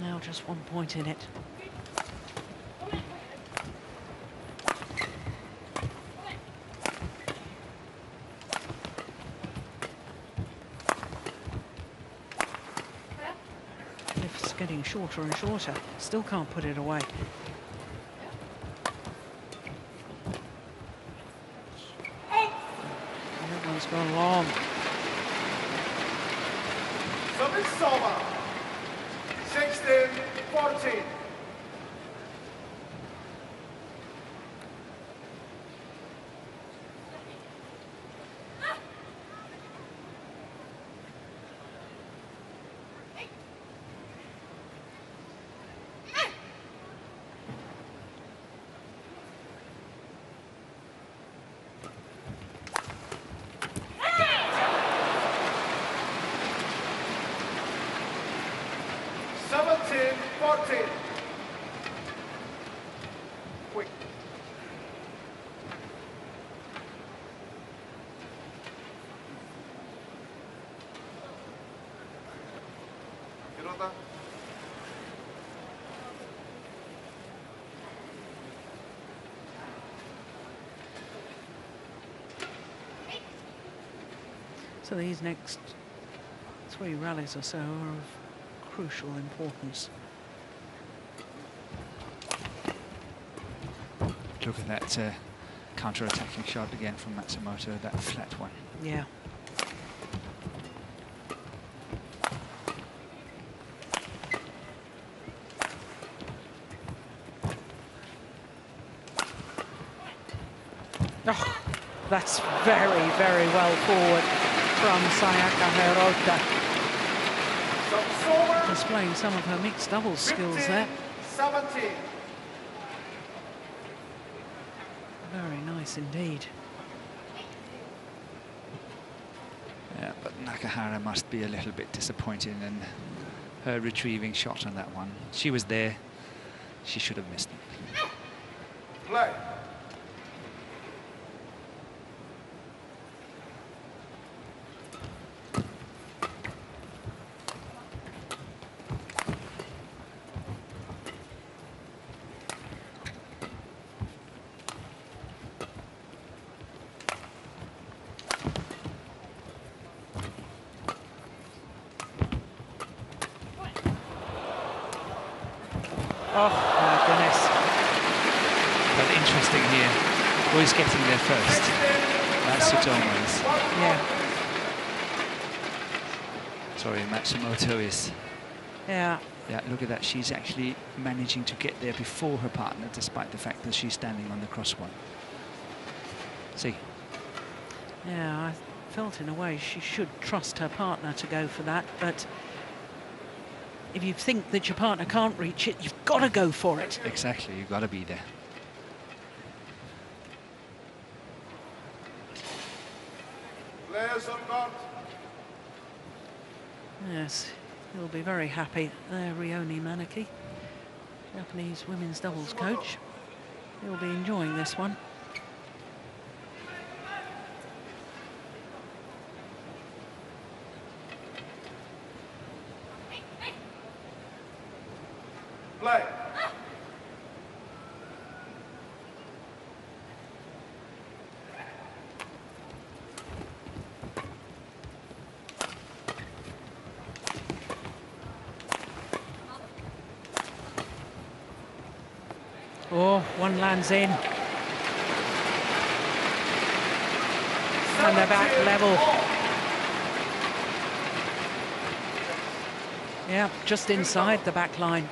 A: Now just 1 point in it. It's getting shorter and shorter. Still can't put it away. Everyone's gone long.
C: Service over. 16-14. Quick. HIROTA.
A: So these next 3 rallies or so are of crucial importance.
B: Look at that counter-attacking shot again from Matsumoto, that flat one.
A: Yeah. Oh, that's very, very well forward from Sayaka Hirota. Displaying some of her mixed doubles skills there.
C: 17.
A: Very nice indeed.
B: Yeah, but Nakahara must be a little bit disappointed in her retrieving shot on that one. She was there. She should have missed it.
C: Play.
A: Oh, my goodness.
B: But interesting here, who's getting there first? That's Tsutomo's.
A: Yeah.
B: Sorry, Matsumoto is.
A: Yeah.
B: Yeah, look at that. She's actually managing to get there before her partner, despite the fact that she's standing on the cross one. See?
A: Yeah, I felt in a way she should trust her partner to go for that, but if you think that your partner can't reach it, you've got to go for it.
B: Exactly, you've got to be there.
C: Players on court.
A: Yes, he'll be very happy. Rioni Manaki, Japanese women's doubles coach. He'll be enjoying this one.
C: Play.
A: Oh, one lands in. And they're back level. Yeah, just inside the back line.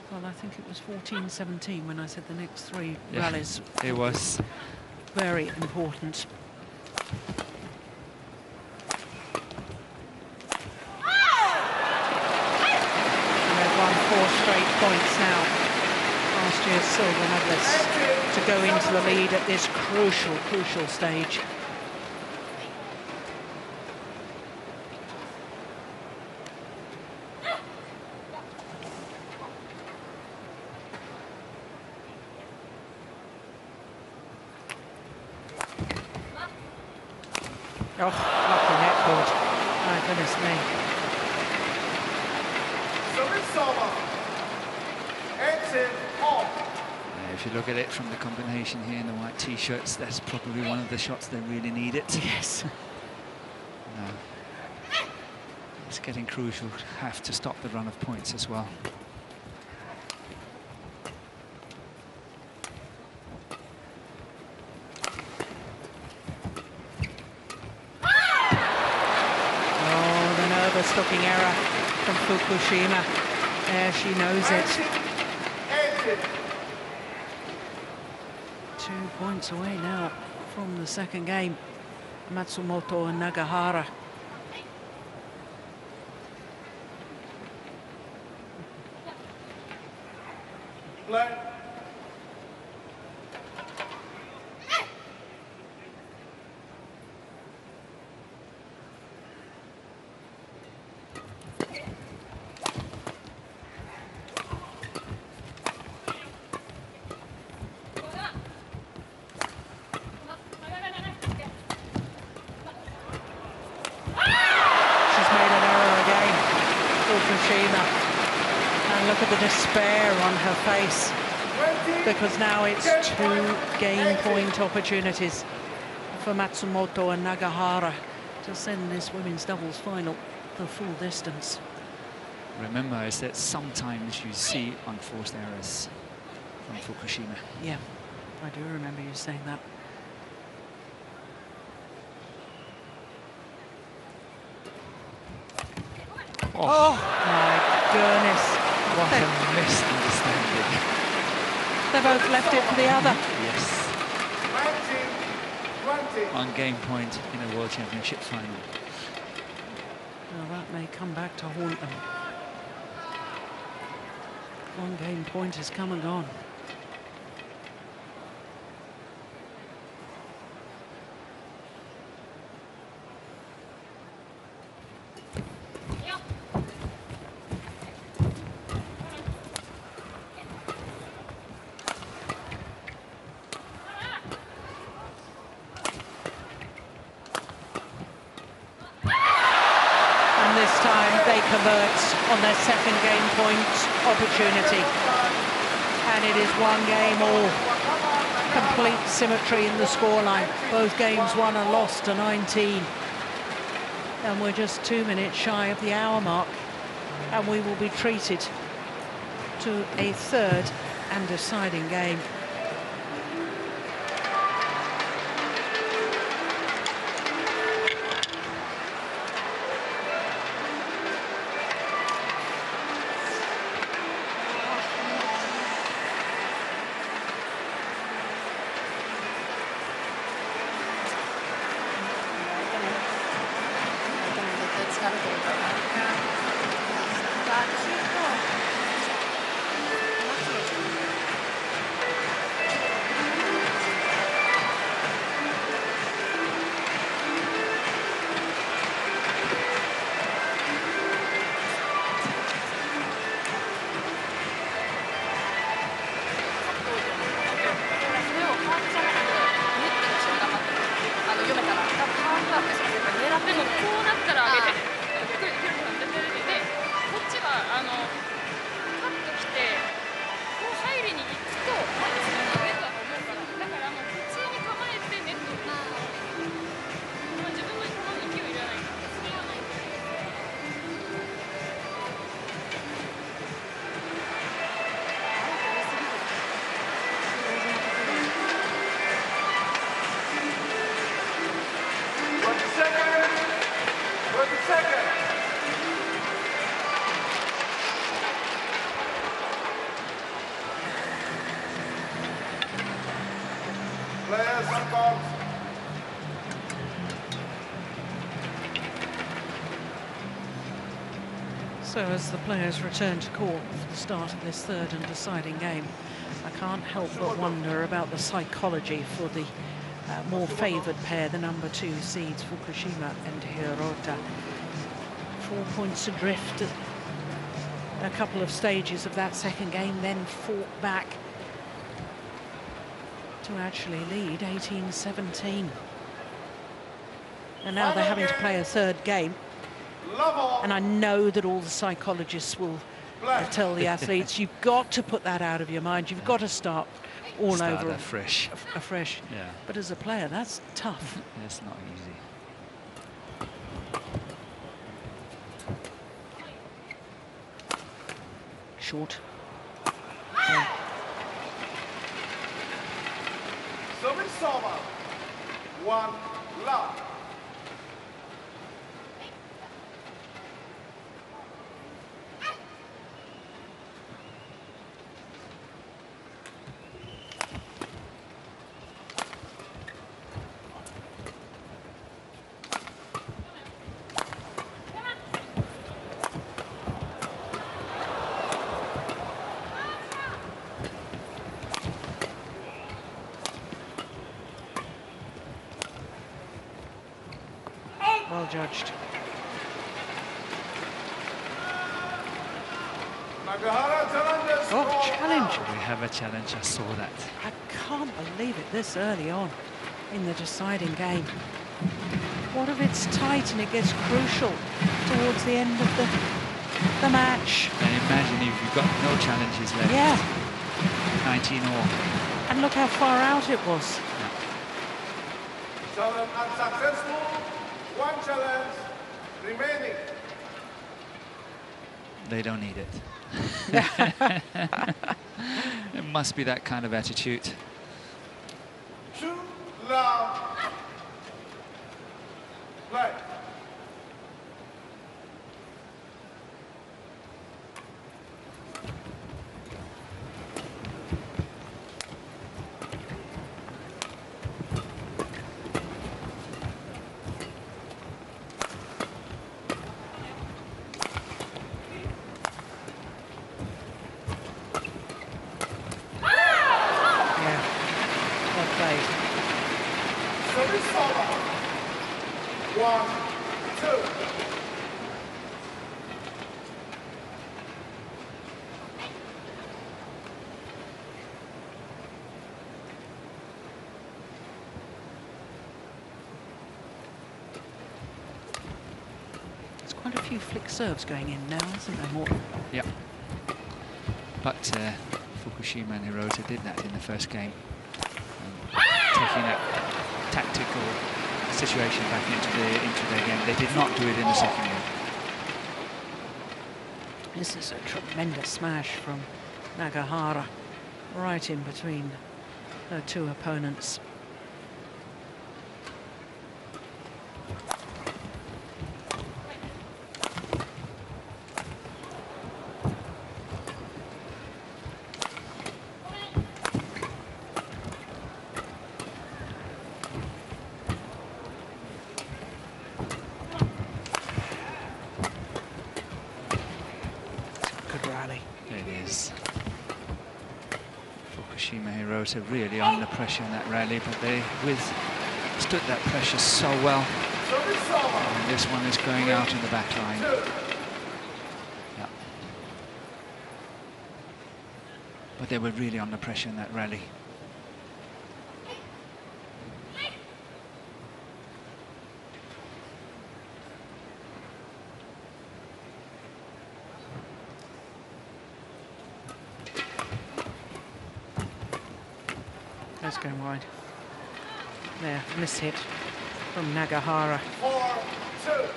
A: Well, I think it was 14-17 when I said the next three rallies.
B: It was.
A: Very important. And they've won 4 straight points now. Last year's silver medalists to go into the lead at this crucial, crucial stage. Oh, lucky net cord. My goodness me.
B: If you look at it from the combination here in the white t-shirts, that's probably one of the shots they really need it.
A: Yes.
B: It's getting crucial. Have to stop the run of points as well.
A: Looking error from Fukushima. There, she knows it. 2 points away now from the second game. Matsumoto and Nagahara. And look at the despair on her face, because now it's 2 game point opportunities for Matsumoto and Nagahara to send this women's doubles final the full distance.
B: Remember, is that sometimes you see unforced errors from Fukushima.
A: Yeah, I do remember you saying that. Oh my goodness.
B: What a misunderstanding.
A: They both left it for the other.
B: Yes. 1 game point in a World Championship final.
A: Well, that may come back to haunt them. 1 game point has come and gone. On their second game point opportunity, and it is 1 game all. Complete symmetry in the scoreline. Both games won and lost to 19, and we're just 2 minutes shy of the hour mark, and we will be treated to a third and deciding game. So as the players return to court for the start of this third and deciding game, I can't help but wonder about the psychology for the more favoured pair, the number 2 seeds, Fukushima and HIROTA. 4 points adrift at a couple of stages of that second game, then fought back to actually lead 18-17. And now they're having to play a third game. And I know that all the psychologists will tell the athletes, you've got to put that out of your mind. You've got to start all over
B: afresh.
A: Yeah. But as a player, that's tough.
B: It's not easy.
A: Short.
C: Service over. 1 love.
A: Well judged.
C: Nagahara challenges.
A: Oh, challenge.
B: We have a challenge, I saw that.
A: I can't believe it this early on in the deciding game. What if it's tight and it gets crucial towards the end of the match?
B: And imagine if you've got no challenges left.
A: Yeah.
B: 19 all.
A: And look how far out it was.
C: Challenge unsuccessful. 1 challenge remaining.
B: They don't need it. It must be that kind of attitude.
C: 2 love. Play. Service over. 1, 2.
A: There's quite a few flick serves going in now, isn't there, more?
B: Yeah. But Fukushima and HIROTA did that in the first game. Taking that tactical situation back into their game. They did not do it in the second game.
A: This is a tremendous smash from Nagahara, right in between her 2 opponents.
B: HIROTA really under pressure in that rally, but they withstood that pressure so well. And this one is going out in the back line. Yeah. But they were really under pressure in that rally.
A: That's going wide. There, miss hit from Nagahara.
C: 4-2.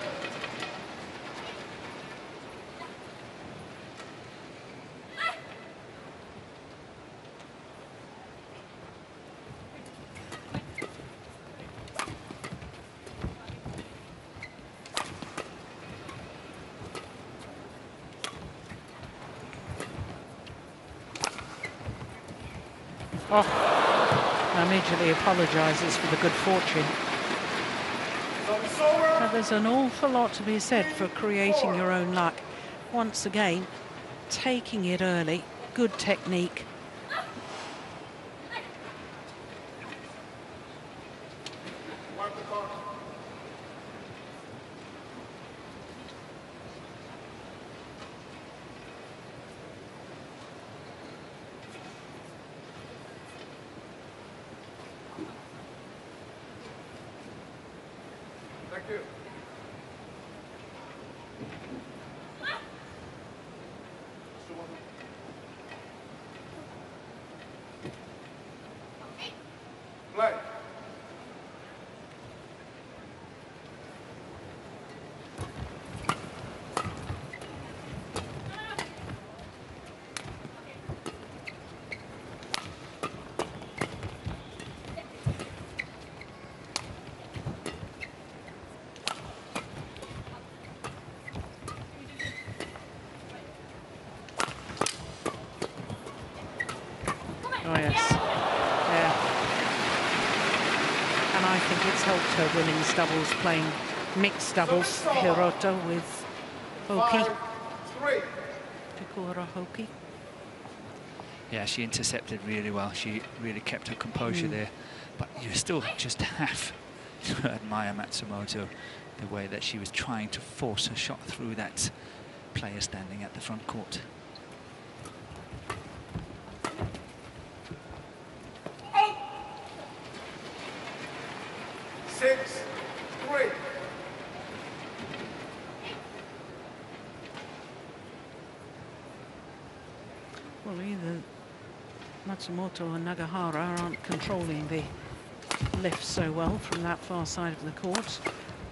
A: Immediately apologises for the good fortune. But there's an awful lot to be said for creating your own luck. once again, taking it early, good technique.
C: Thank you. Play.
A: Oh yes, yeah. And I think it's helped her women's doubles, playing mixed doubles, Hirota with Hoki,
C: 5-3.
A: Takura Hoki.
B: Yeah, she intercepted really well. She really kept her composure there. But you still just have to admire Matsumoto, the way that she was trying to force her shot through that player standing at the front court.
A: Well, either Matsumoto and Nagahara aren't controlling the lift so well from that far side of the court,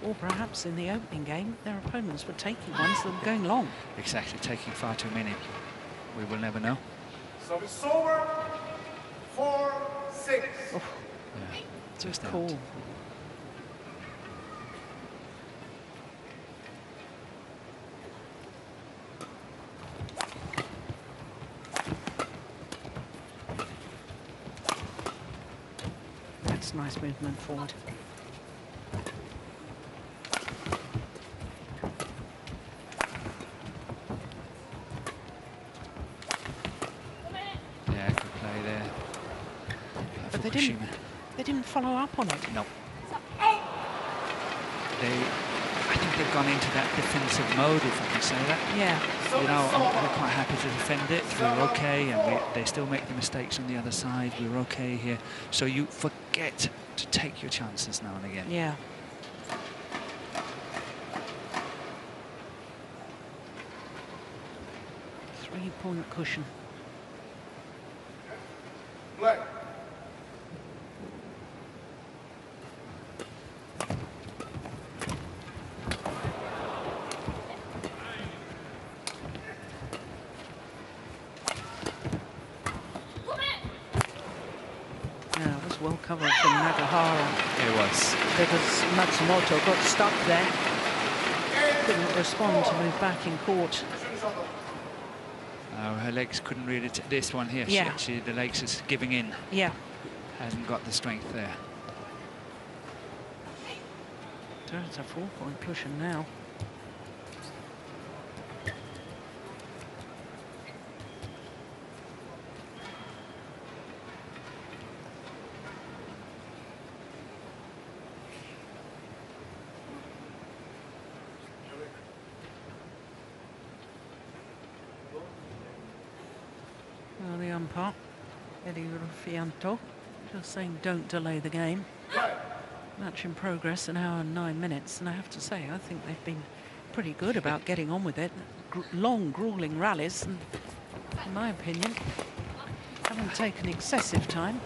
A: or perhaps in the opening game their opponents were taking ones that were going long.
B: Exactly, taking far too many. We will never know.
C: So it's over. 4-6.
A: Oh,
B: Yeah, just
A: cool.
B: out.
A: That's nice movement forward.
B: Yeah, good play there.
A: But they
B: FUKUSHIMA.
A: didn't follow up on it.
B: No. I think they've gone into that defensive mode, if I can say that.
A: Yeah.
B: You know, we're quite happy to defend it. We're okay, and they still make the mistakes on the other side. We're okay here. So you forget to take your chances now and again.
A: Yeah. Three-point cushion.
C: Play.
A: Yeah, it was well covered from Nagahara.
B: It was.
A: Because Matsumoto got stuck there. Couldn't respond to move back in court.
B: Her legs couldn't really. This one here,
A: Yeah.
B: the legs is giving in.
A: Yeah.
B: Hasn't got the strength there.
A: So it's a 4-point cushion now. Well, the umpire, Eddie Ruffianto, just saying don't delay the game. Match in progress, an hour and 9 minutes, and I have to say, I think they've been pretty good about getting on with it. Long, grueling rallies, and in my opinion, haven't taken excessive time.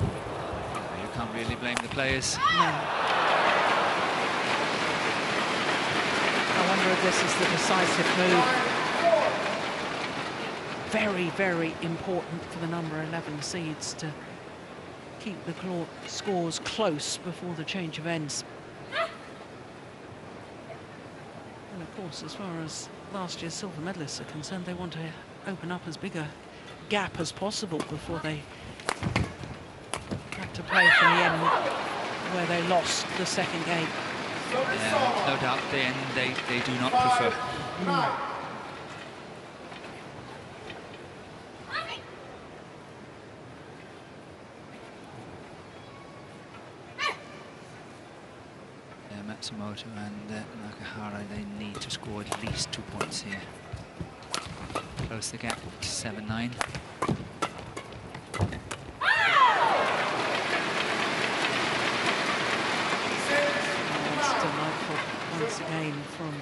B: You can't really blame the players.
A: No. I wonder if this is the decisive move. Very, very important for the number 11 seeds to keep the scores close before the change of ends. And of course, as far as last year's silver medalists are concerned, they want to open up as big a gap as possible before they have to play from the end where they lost the second game.
B: Yeah, no doubt they do not prefer. Matsumoto and Nagahara, they need to score at least 2 points here. Close the gap to 7-9.
A: It's delightful once again from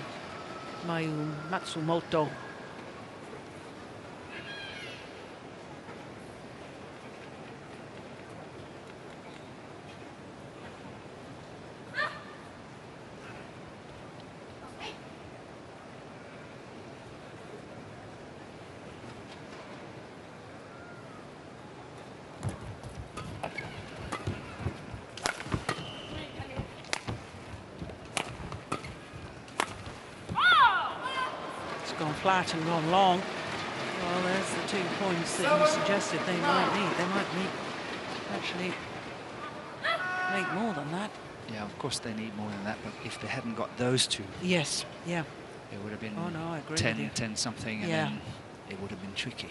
A: Matsumoto. Gone flat and gone long. Well, there's the 2 points that you suggested they might need. They might need actually make more than that.
B: Yeah, of course they need more than that, but if they hadn't got those two,
A: yes, yeah,
B: it would have been
A: oh, no, I agree
B: 10 something, and then it would have been tricky.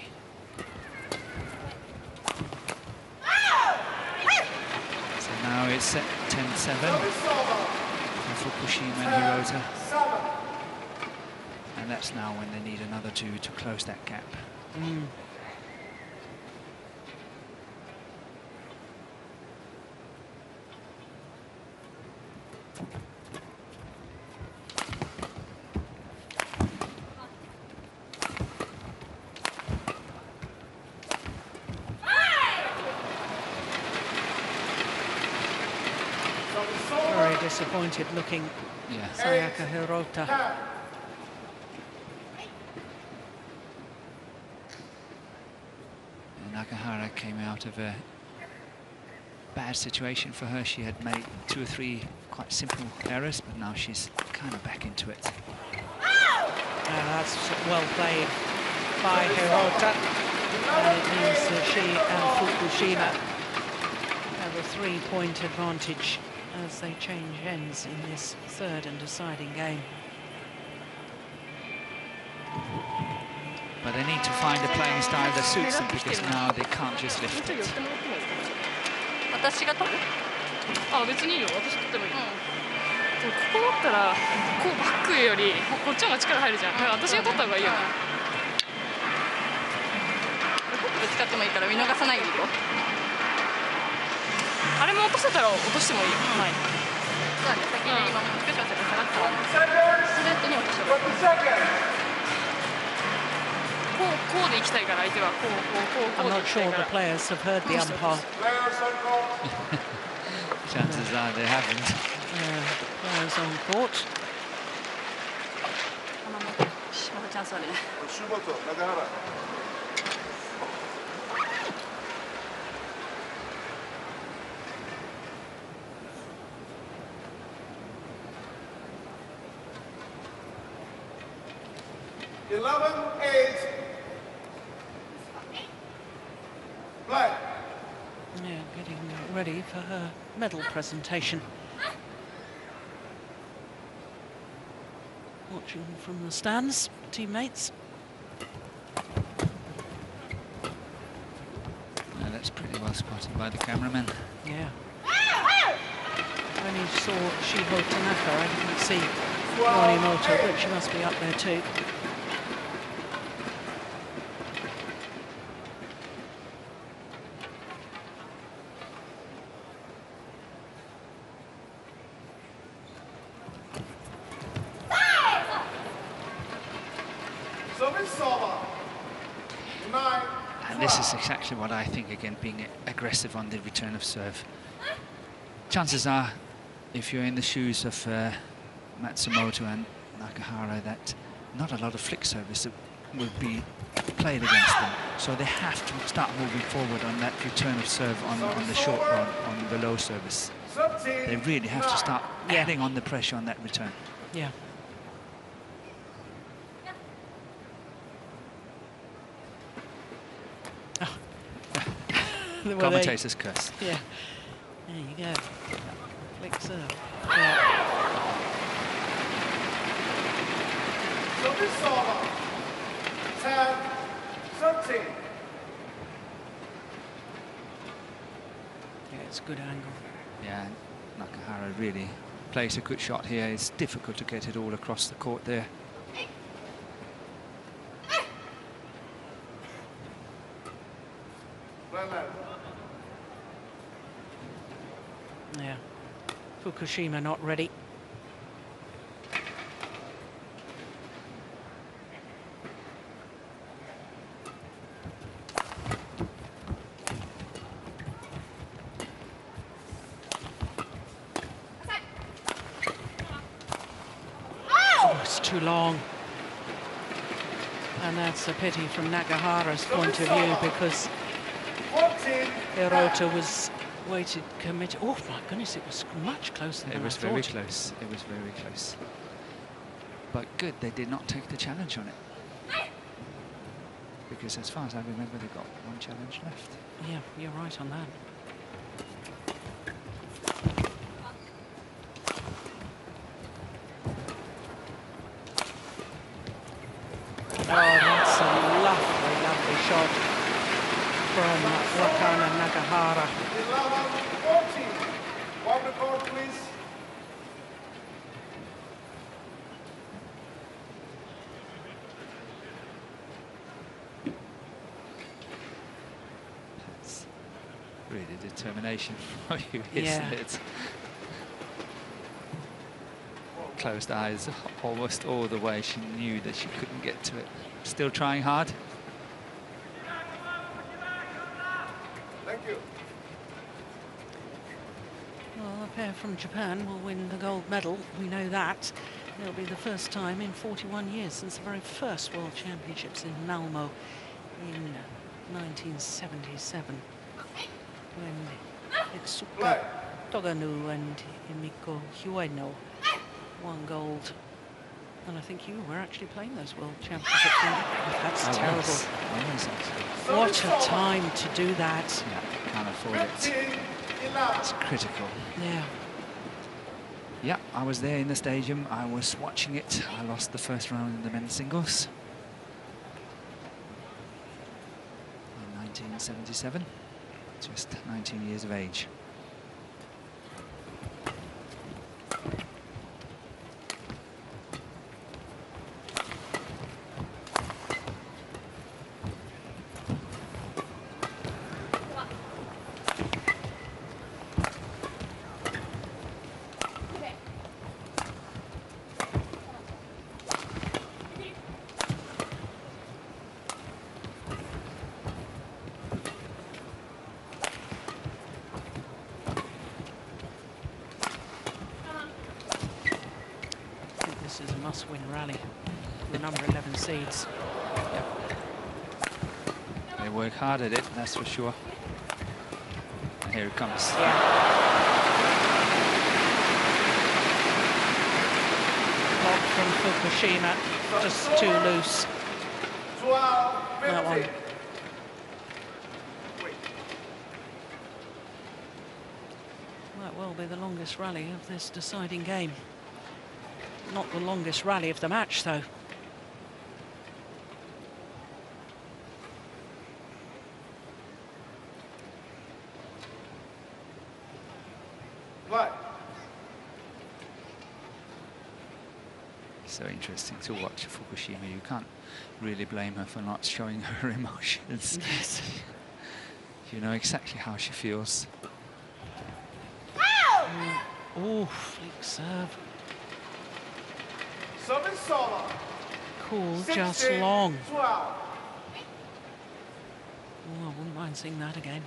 B: So now it's set 10-7 for Fukushima and Hirota. And that's now when they need another 2 to close that gap.
A: Very disappointed looking, Sayaka Hirota.
B: Nagahara came out of a bad situation for her. She had made 2 or 3 quite simple errors, but now she's kind of back into it.
A: That's well played by Hirota. And it means that she and Fukushima have a 3-point advantage as they change ends in this 3rd and deciding game.
B: But they need to find a playing style that suits them, because now they can't just lift it.
D: 私が取る？あ、別にいいよ。私取ってもいい。でもここだったらこうバックよりこっちの方が力入るじゃん。だから私が取った方がいいよね。フックで使ってもいいから見逃さないでいいよ。あれも落とせたら落としてもいいよ。はい。そうだね。先に今も少し忘れて下がったわ。ストレートに落としよう。こうで行きたいから相手はこう
A: I'm not sure the players have heard the umpire.
B: Chances are they haven't.
A: Players on court.
D: まだチャンスあるね。
C: 11-8. Play.
A: Yeah, getting ready for her medal presentation. Watching from the stands, teammates.
B: Yeah, that's pretty well spotted by the cameraman.
A: Yeah. I only saw Shiho Tanaka. I didn't see Morimoto, but she must be up there too.
B: And this is exactly what I think, again, being aggressive on the return of serve. Chances are, if you're in the shoes of Matsumoto and Nagahara, that not a lot of flick service will be played against them. So they have to start moving forward on that return of serve on the short run, on the low service. They really have to start adding on the pressure on that return.
A: Yeah.
B: Commentator's curse.
A: Yeah. There you go. Flick serve. Yeah.
C: Service server. 10-13.
A: Yeah, it's a good angle.
B: Yeah, Nakahara really plays a good shot here. It's difficult to get it all across the court there.
A: Yeah, Fukushima not ready. Too long, and that's a pity from Nagahara's point of view, because HIROTA was waited, committed. Oh my goodness, it was much closer than I thought.
B: It was very close. It was very close. But good, they did not take the challenge on it, because as far as I remember, they got one challenge left.
A: Yeah, you're right on that. Oh, that's a lovely, lovely shot from Wakana Nagahara.
C: 11-14. One record, please.
B: That's really determination for you, isn't it? Closed eyes almost all the way. She knew that she couldn't get to it. Still trying hard.
C: Thank you.
A: Well, a pair from Japan will win the gold medal. We know that. It'll be the first time in 41 years since the very first World Championships in Malmo in 1977, when Itsuka Toganu and Emiko Hueno won gold. And I think you were actually playing those World Championships. That's terrible. What a time to do that.
B: Yeah, can't afford it. It's critical.
A: Yeah.
B: Yeah, I was there in the stadium. I was watching it. I lost the first round in the men's singles in 1977. Just 19 years of age.
A: This is a must-win rally. The number 11 seeds.
B: Yep. They work hard at it, that's for sure. And here it comes.
A: Yeah. Block from Fukushima, just too loose.
C: 12,
A: That one. Might well be the longest rally of this deciding game. Not the longest rally of the match, though.
C: Right.
B: So interesting to watch Fukushima. You can't really blame her for not showing her emotions.
A: Yes.
B: You know exactly how she feels.
A: Oh, flick serve.
C: Service solo.
A: Cool,
C: 16,
A: just long.
C: 12.
A: Oh, I wouldn't mind seeing that again.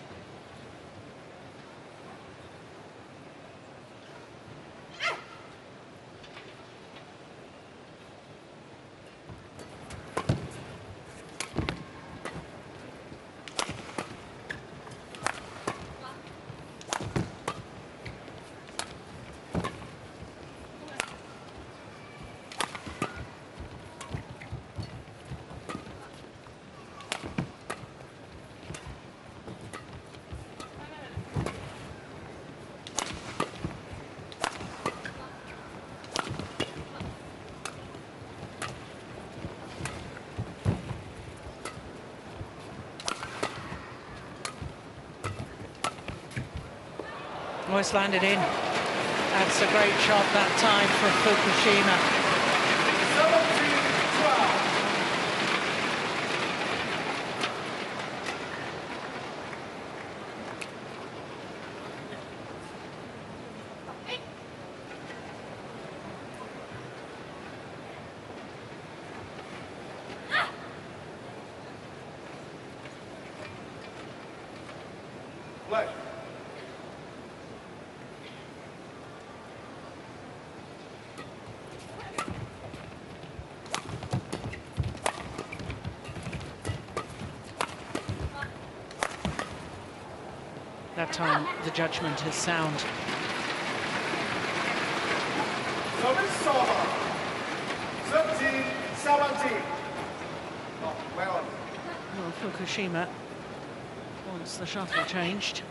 A: Oh, it's landed in. That's a great shot that time for Fukushima.
C: 17-12. Play.
A: That time the judgment is sound.
C: Service Sova. 13-17. Oh, well.
A: Well, Fukushima wants the shuttle changed.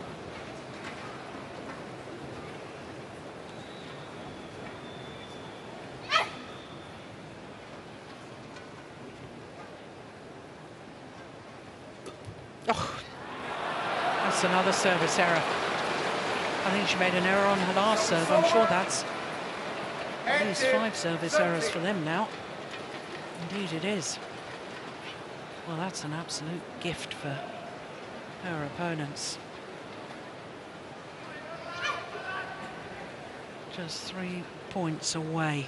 A: Oh, that's another service error. I think she made an error on her last serve. I'm sure that's at least 5 service errors for them now. Indeed it is. Well, that's an absolute gift for her opponents. Just 3 points away,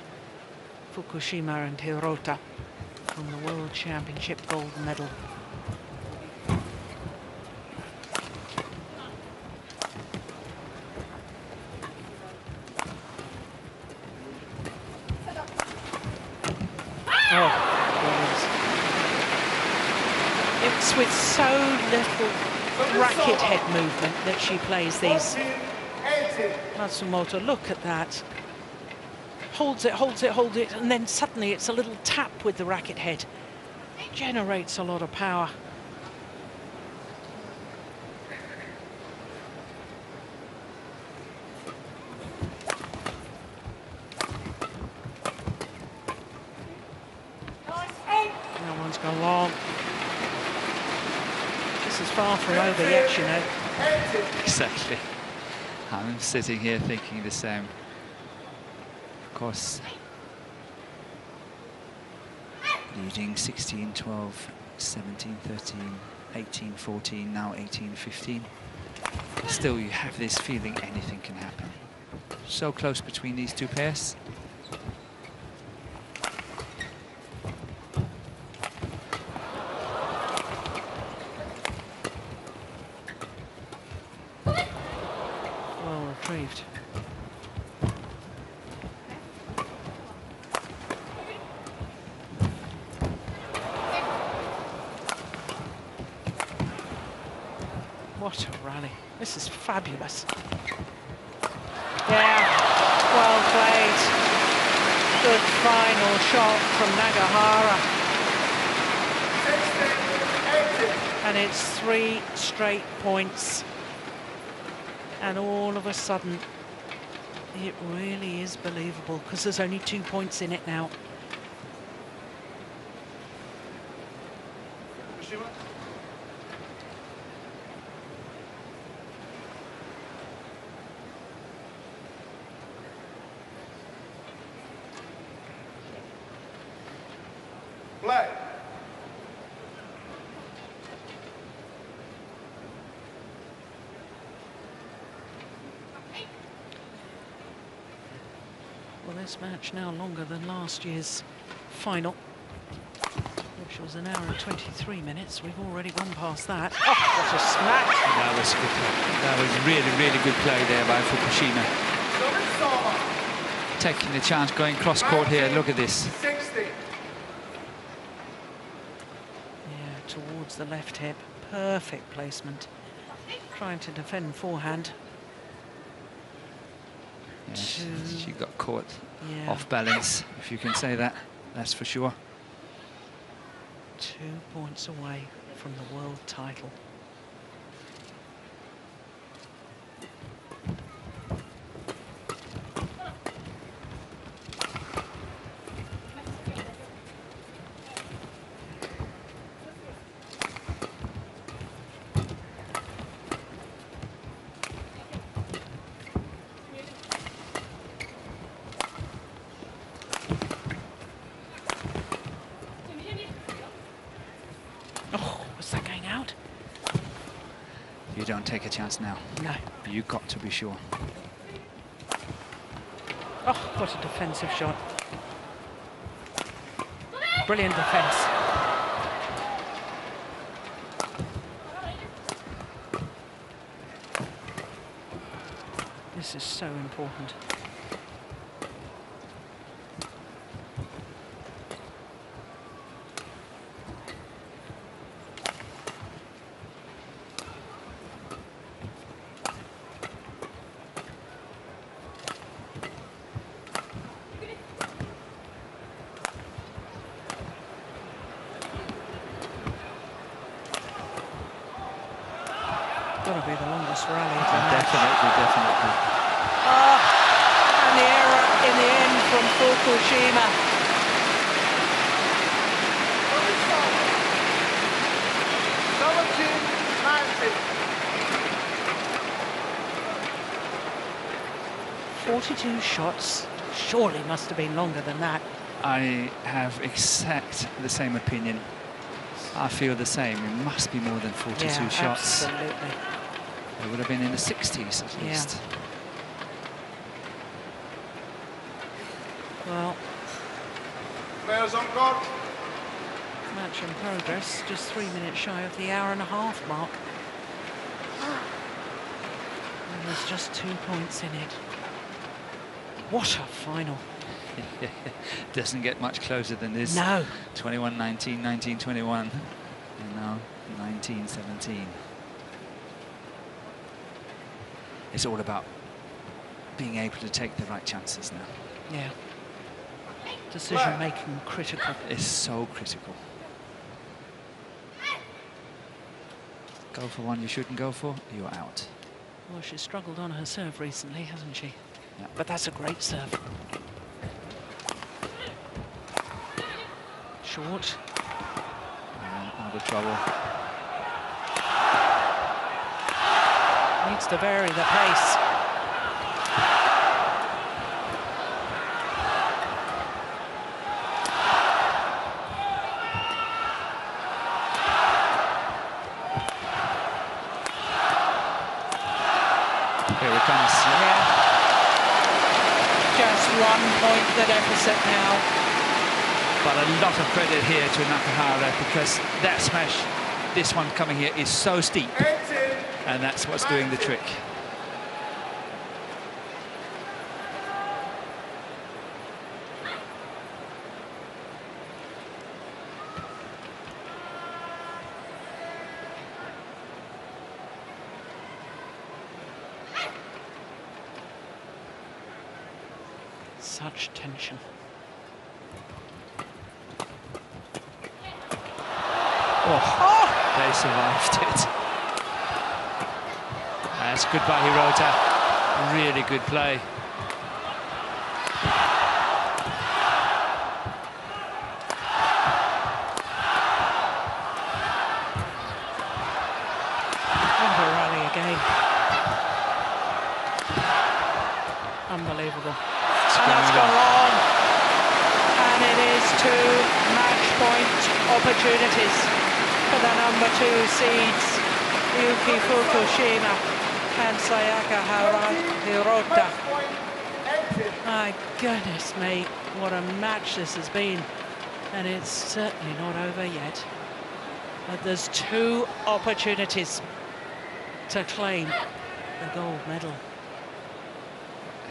A: Fukushima and HIROTA, from the World Championship gold medal. It's with so little racket head movement that she plays these. Matsumoto, look at that. Holds it, holds it, holds it, and then suddenly it's a little tap with the racket head. Generates a lot of power. That one's gone long. This is far from over yet, you know.
B: Exactly. I'm sitting here thinking the same. Of course, leading 16-12, 17-13, 18-14, now 18-15. Still, you have this feeling anything can happen. So close between these two pairs.
A: Well retrieved. What a rally. This is fabulous. Yeah, well played. Good final shot from Nagahara. And it's 3 straight points. And all of a sudden, it really is believable because there's only 2 points in it now.
C: Play.
A: Well, this match now longer than last year's final, which was an hour and 23 minutes. We've already gone past that. Oh, what a smack!
B: That was good play. That was really, really good play there by Fukushima. Taking the chance, going cross court here. Look at this.
C: 60.
A: Yeah, towards the left hip. Perfect placement. Trying to defend forehand.
B: Yeah, she got caught
A: Yeah.
B: off balance, if you can say that. That's for sure.
A: 2 points away from the world title.
B: don't take a chance now.
A: No.
B: You've got to be sure.
A: Oh, what a defensive shot. Brilliant defense. This is so important. Got to be the longest rally of the match.
B: Definitely.
A: Oh, and the error in the end from Fukushima. "42 shots, surely must have been longer than that."
B: I have exact the same opinion. I feel the same. It must be more than 42 shots.
A: Absolutely.
B: It would have been in the 60s at least.
A: Well,
C: Players on court.
A: match in progress, just 3 minutes shy of the hour-and-a-half mark. And there's just 2 points in it. What a final.
B: Doesn't get much closer than this.
A: No.
B: 21-19, 19-21, and now 19-17. It's all about being able to take the right chances now.
A: Yeah. Decision-making critical.
B: It's so critical. Go for one you shouldn't go for, you're out.
A: Well, she's struggled on her serve recently, hasn't she?
B: Yeah.
A: But that's a great serve. Short.
B: Out of trouble.
A: Needs to vary the pace.
B: Here it comes.
A: Yeah. Just 1 point the deficit now.
B: But a lot of credit here to Nakahara, because that smash, this one coming here, is so steep. And that's what's doing the trick.
A: Such tension.
B: Oh, they survived it. That's good by Hirota. Really good play.
A: What a rally again. Unbelievable. And that's gone on. And it is 2 match point opportunities for the number 2 seeds, Yuki Fukushima and Sayaka Hirota. My goodness me, what a match this has been. And it's certainly not over yet. But there's 2 opportunities to claim the gold medal.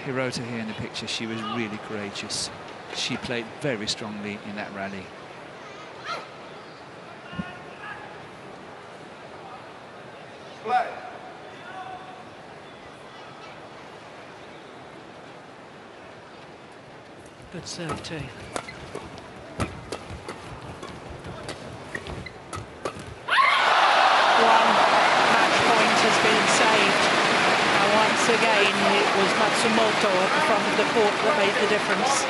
B: Hirota here in the picture, she was really courageous. She played very strongly in that rally.
C: Play.
A: Good serve too. One match point has been saved. And once again, it was Matsumoto at the front of the court that made the difference.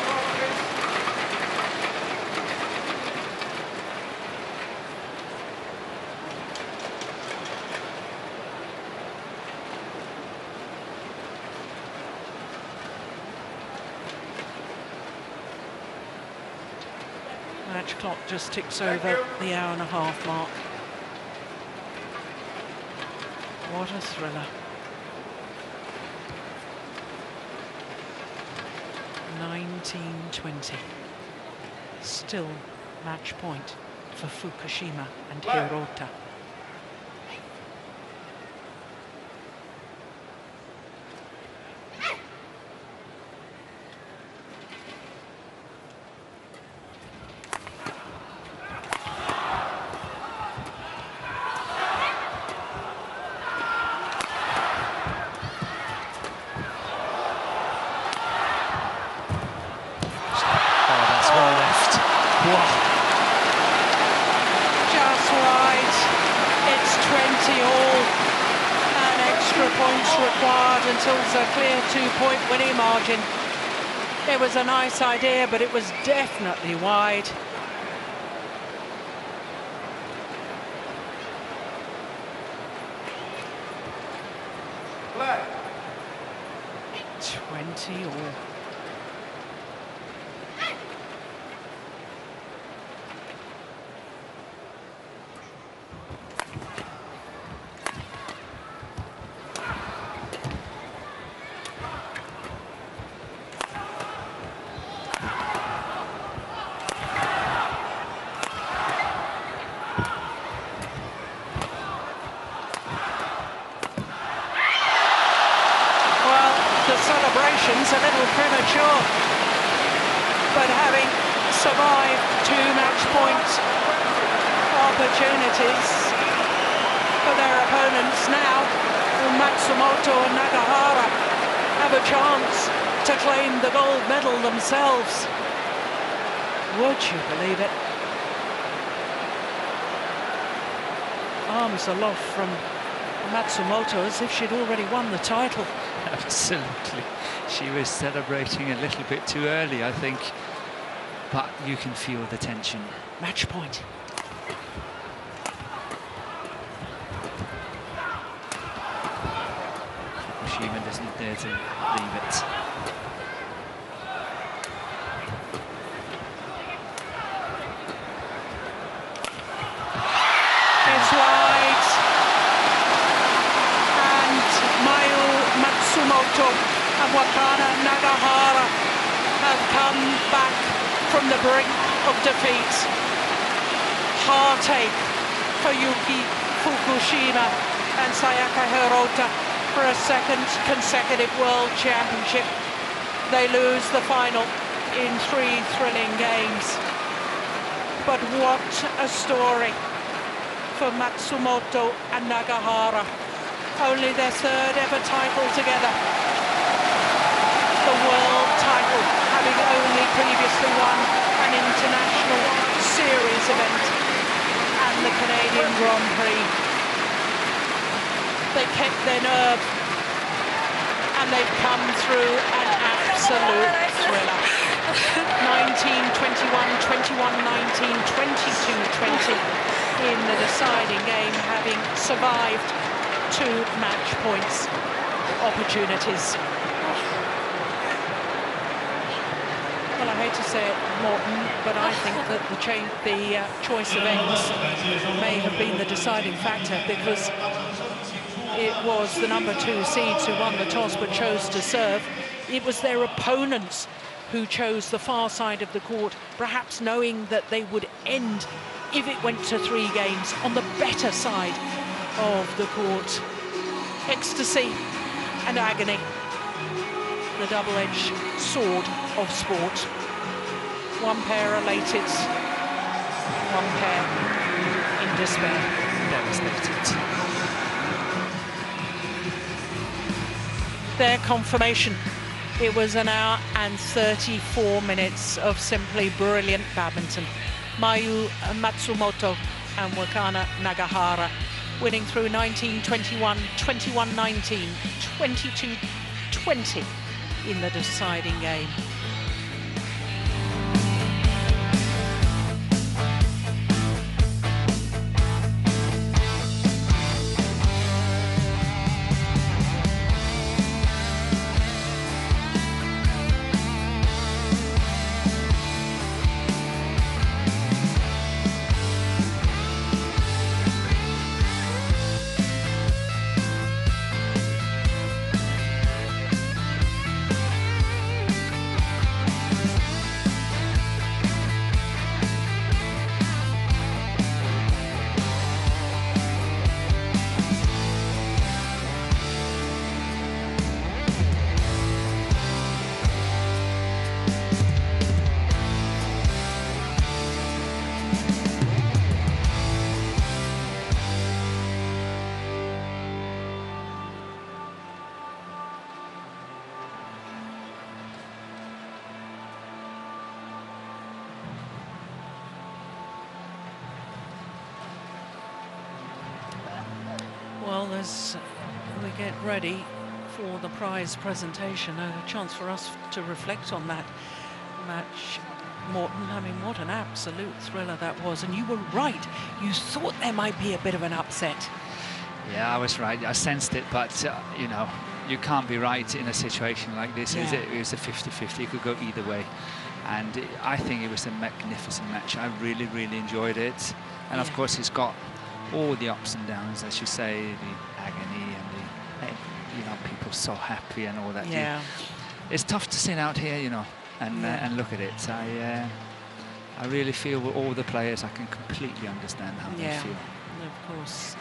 A: Match clock just ticks over the hour-and-a-half mark. What a thriller. 19-20. Still match point for Fukushima and Hirota. Until a clear 2-point winning margin. It was a nice idea, but it was definitely wide.
C: Play.
A: 20 all. A little premature, but having survived 2 match point opportunities for their opponents, now Matsumoto and Nagahara have a chance to claim the gold medal themselves. Would you believe it? Arms aloft from Matsumoto as if she'd already won the title.
B: Absolutely. She was celebrating a little bit too early, I think, but you can feel the tension.
A: Match point.
B: Fukushima doesn't dare to leave it.
A: It's wide. And Matsumoto and Nagahara have come back from the brink of defeat. Heartache for Yuki Fukushima and Sayaka Hirota for a second consecutive World Championship. They lose the final in 3 thrilling games. But what a story for Matsumoto and Nagahara. Only their 3rd ever title together. The world title, having only previously won an international series event and the Canadian Grand Prix. They kept their nerve and they've come through an absolute thriller. 19-21, 21-19, 22-20 in the deciding game, having survived 2 match points opportunities. Well, I hate to say it, Morton, but I think that the choice of ends may have been the deciding factor, because it was the number 2 seeds who won the toss but chose to serve. It was their opponents who chose the far side of the court, perhaps knowing that they would end, if it went to 3 games, on the better side of the court. Ecstasy and agony, the double-edged sword of sport. One pair elated, one pair in despair.
B: Devastated.
A: Their confirmation. It was an hour and 34 minutes of simply brilliant badminton. Mayu Matsumoto and Nagahara winning through 19-21, 21-19, 22-20 in the deciding game. Well, as we get ready for the prize presentation, a chance for us to reflect on that match. Morten, I mean, what an absolute thriller that was. And you were right. You thought there might be a bit of an upset.
B: Yeah, I was right. I sensed it, but, you know, you can't be right in a situation like this.
A: Yeah.
B: It was a 50-50. It could go either way. And I think it was a magnificent match. I really, really enjoyed it. And, of course, it's got all the ups and downs, as you say, the agony and the, you know, people so happy and all that.
A: Yeah.
B: It's tough to sit out here, you know, and look at it. I really feel with all the players, I can completely understand how they feel.
A: And of course,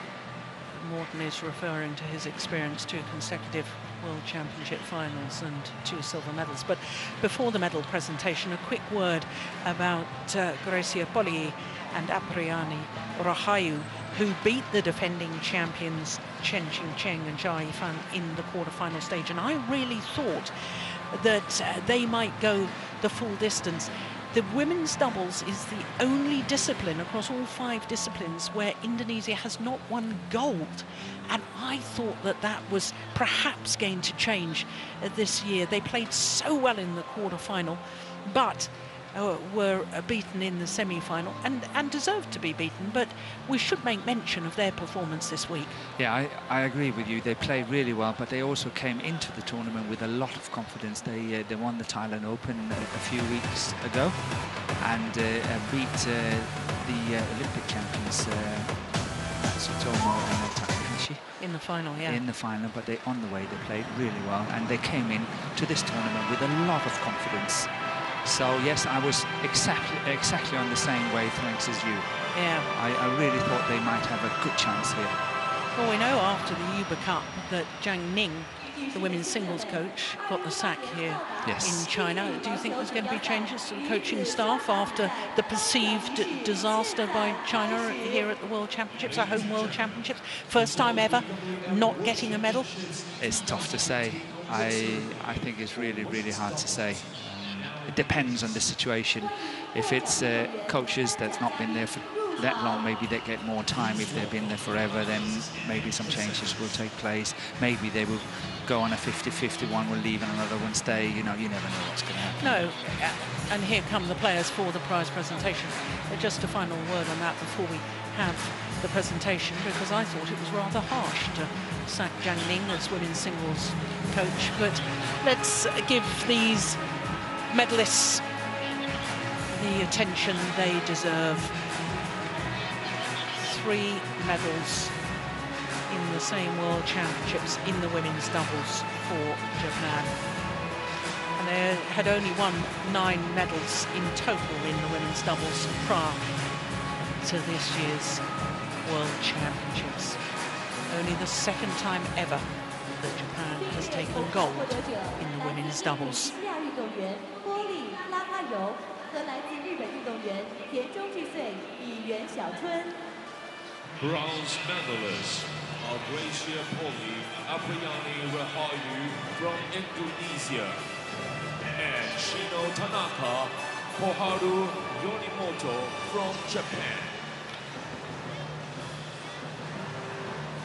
A: Morten is referring to his experience, 2 consecutive World Championship finals and 2 silver medals. But before the medal presentation, a quick word about Gracia Poli and Apriyani Rahayu, who beat the defending champions Chen Qingcheng and Jia Yifan in the quarterfinal stage. And I really thought that they might go the full distance. The women's doubles is the only discipline across all 5 disciplines where Indonesia has not won gold. And I thought that that was perhaps going to change this year. They played so well in the quarterfinal, but were beaten in the semi-final and deserved to be beaten. But we should make mention of their performance this week.
B: Yeah, I agree with you. They played really well, but they also came into the tournament with a lot of confidence. They won the Thailand Open a few weeks ago and beat the Olympic champions MATSUMOTO and Takahashi
A: In the final, yeah.
B: In the final, but on the way they played really well, and they came in to this tournament with a lot of confidence. So yes, I was exactly on the same wavelengths as you.
A: Yeah.
B: I really thought they might have a good chance here.
A: Well, we know after the Uber Cup that Zhang Ning, the women's singles coach, got the sack here in China. Do you think there's going to be changes to the coaching staff after the perceived disaster by China here at the World Championships, our home World Championships? First time ever not getting a medal?
B: It's tough to say. I think it's really, really hard to say. It depends on the situation. If it's coaches that's not been there for that long, maybe they get more time. If they've been there forever, then maybe some changes will take place. Maybe they will go on a 50-50, one will leave and another one stay. You know, you never know what's going to happen.
A: No, and here come the players for the prize presentation. Just a final word on that before we have the presentation, because I thought it was rather harsh to sack Zhang Ning as women's singles coach. But let's give these medalists the attention they deserve. 3 medals in the same World Championships in the women's doubles for Japan. And they had only won 9 medals in total in the women's doubles prior to this year's World Championships. Only the 2nd time ever that Japan has taken gold in the women's doubles.
E: Bronze medalist Gracia Poli Apriyani Rahayu from Indonesia and Shino Tanaka Koharu Yorimoto from Japan.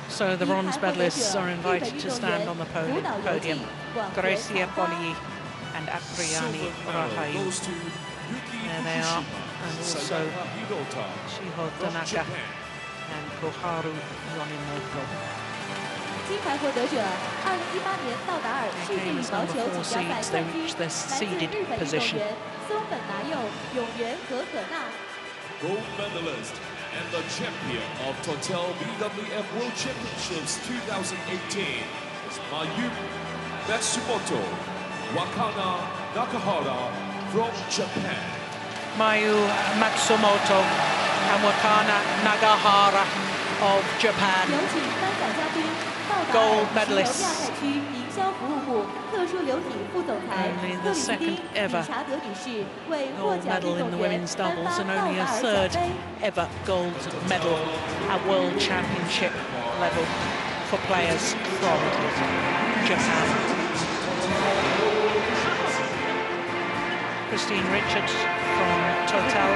A: So the bronze medalists are invited to stand on the podium. Gracia Poli and Apriyani Rahayu. There they are. And also Shiho Tanaka and Koharu Yorimoto. They came as number 4 seeds. They reached their seeded position.
E: Gold medalist and the champion of Total BWF World Championships 2018 is MATSUMOTO Wakana Nakahara from Japan.
A: MATSUMOTO and Wakana Nagahara of Japan. Gold medalists. Only the 2nd ever gold medal in the women's doubles and only a 3rd ever gold medal at World Championship level for players from Japan. Christine Richards from Total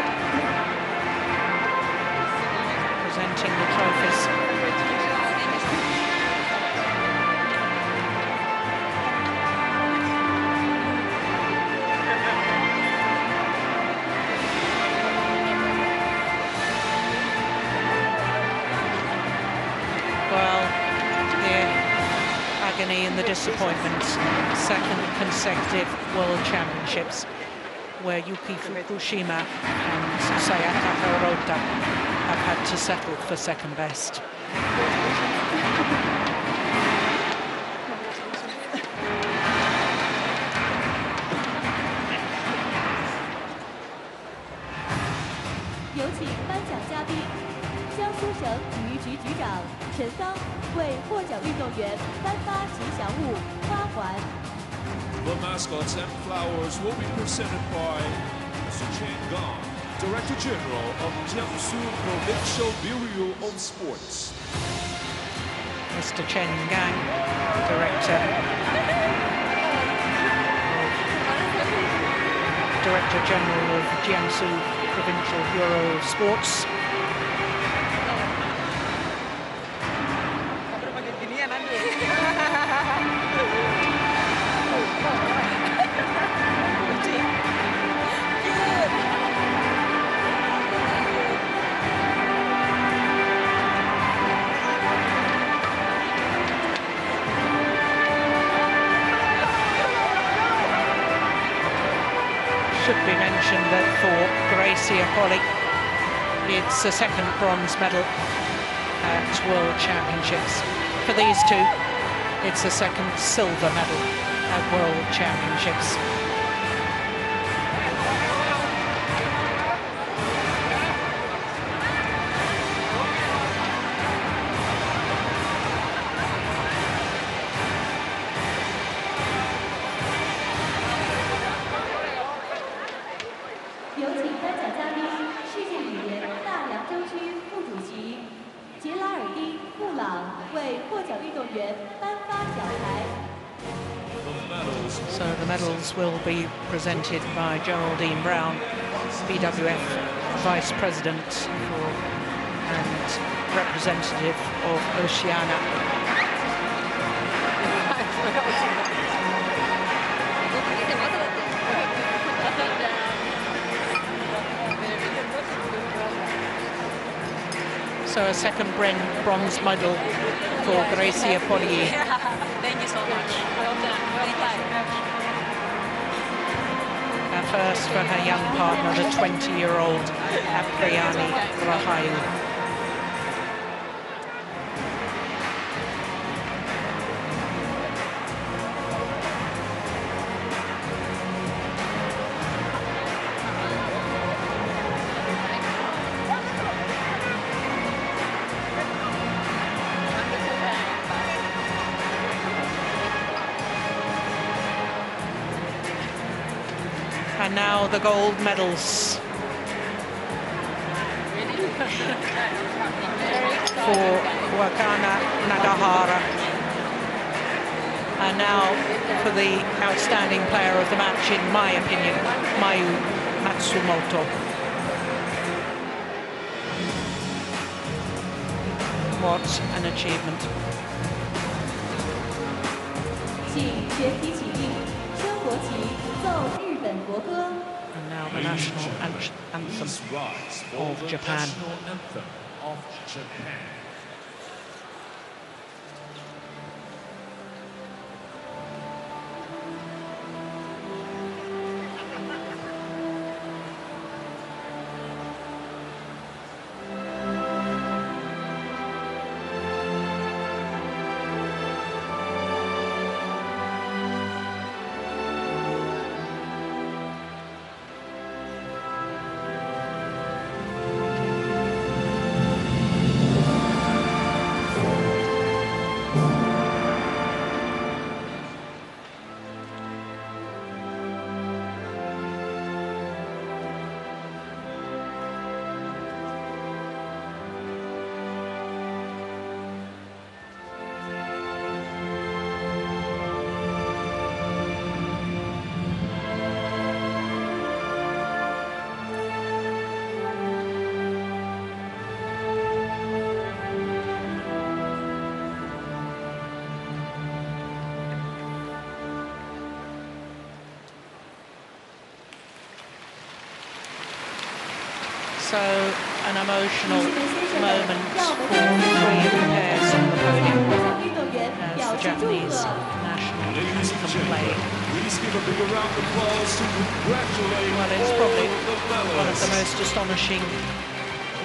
A: presenting the trophies. agony and the disappointment. Second consecutive World Championships where Yuki Fukushima and Sayaka HIROTA have had to settle for second best.
E: The mascots and flowers will be presented by Mr. Chen Gong, Director General of Jiangsu Provincial Bureau of Sports.
A: Mr. Chen Gang, Director General of Jiangsu Provincial Bureau of Sports. Should be mentioned that for Gracie Apolli, it's the second bronze medal at World Championships. For these two, it's the second silver medal at World Championships. So the medals will be presented by Geraldine Brown, BWF Vice President and representative of Oceania. So a second bronze medal for Gracie Apolli.
D: Thank you so much.
A: And first for her young partner, the 20-year-old Apriani Rahayu. And now the gold medals for Wakana Nagahara, and now for the outstanding player of the match, in my opinion, MATSUMOTO. What an achievement. And now the national anthem of Japan. So an emotional moment for three of the pairs on the podium. as the Japanese national anthem playing.
E: Please give a big round of applause to congratulate
A: Well, it's
E: all
A: probably
E: of the
A: one of the
E: medalists.
A: most astonishing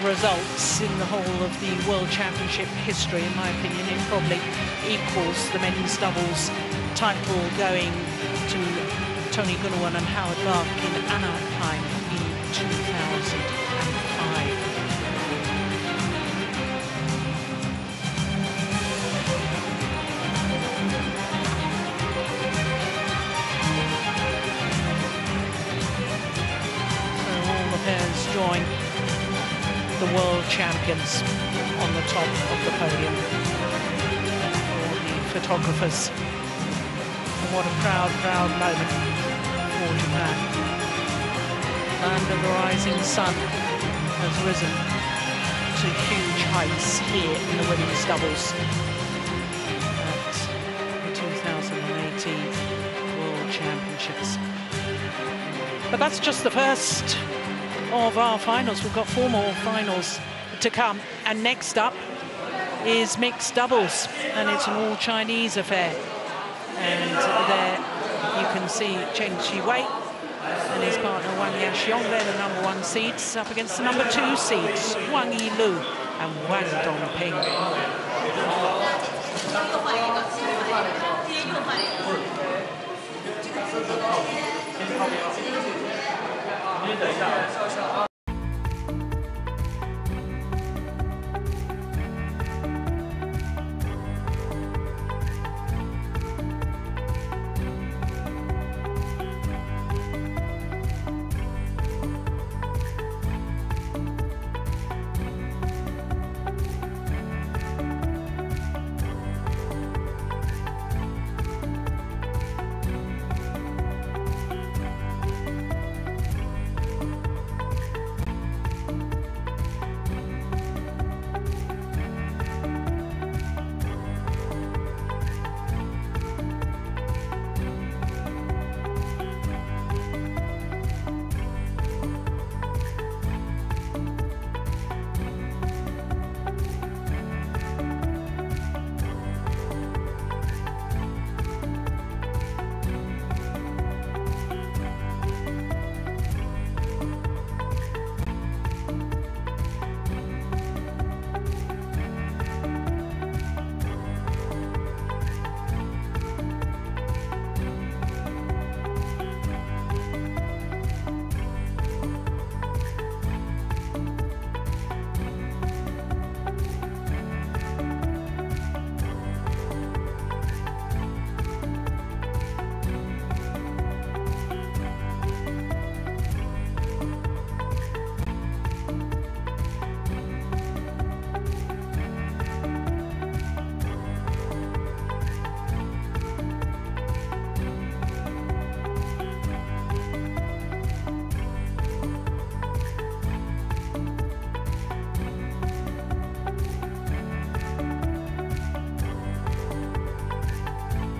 A: results in the whole of the World Championship history, in my opinion. It probably equals the men's doubles title going to Tony Gunawan and Howard Lark in Anaheim in 2005. So all the pairs join the world champions on the top of the podium. All the photographers. And what a proud, proud moment for Japan. Land of the rising sun has risen to huge heights here in the women's doubles at the 2018 World Championships. But that's just the first of our finals. We've got 4 more finals to come, and next up is mixed doubles, and it's an all-Chinese affair. And there you can see Chen Qi-wei and his partner Wang Yaxiong. They're the #1 seeds up against the #2 seeds, Wang Yilu and Wang Dongping.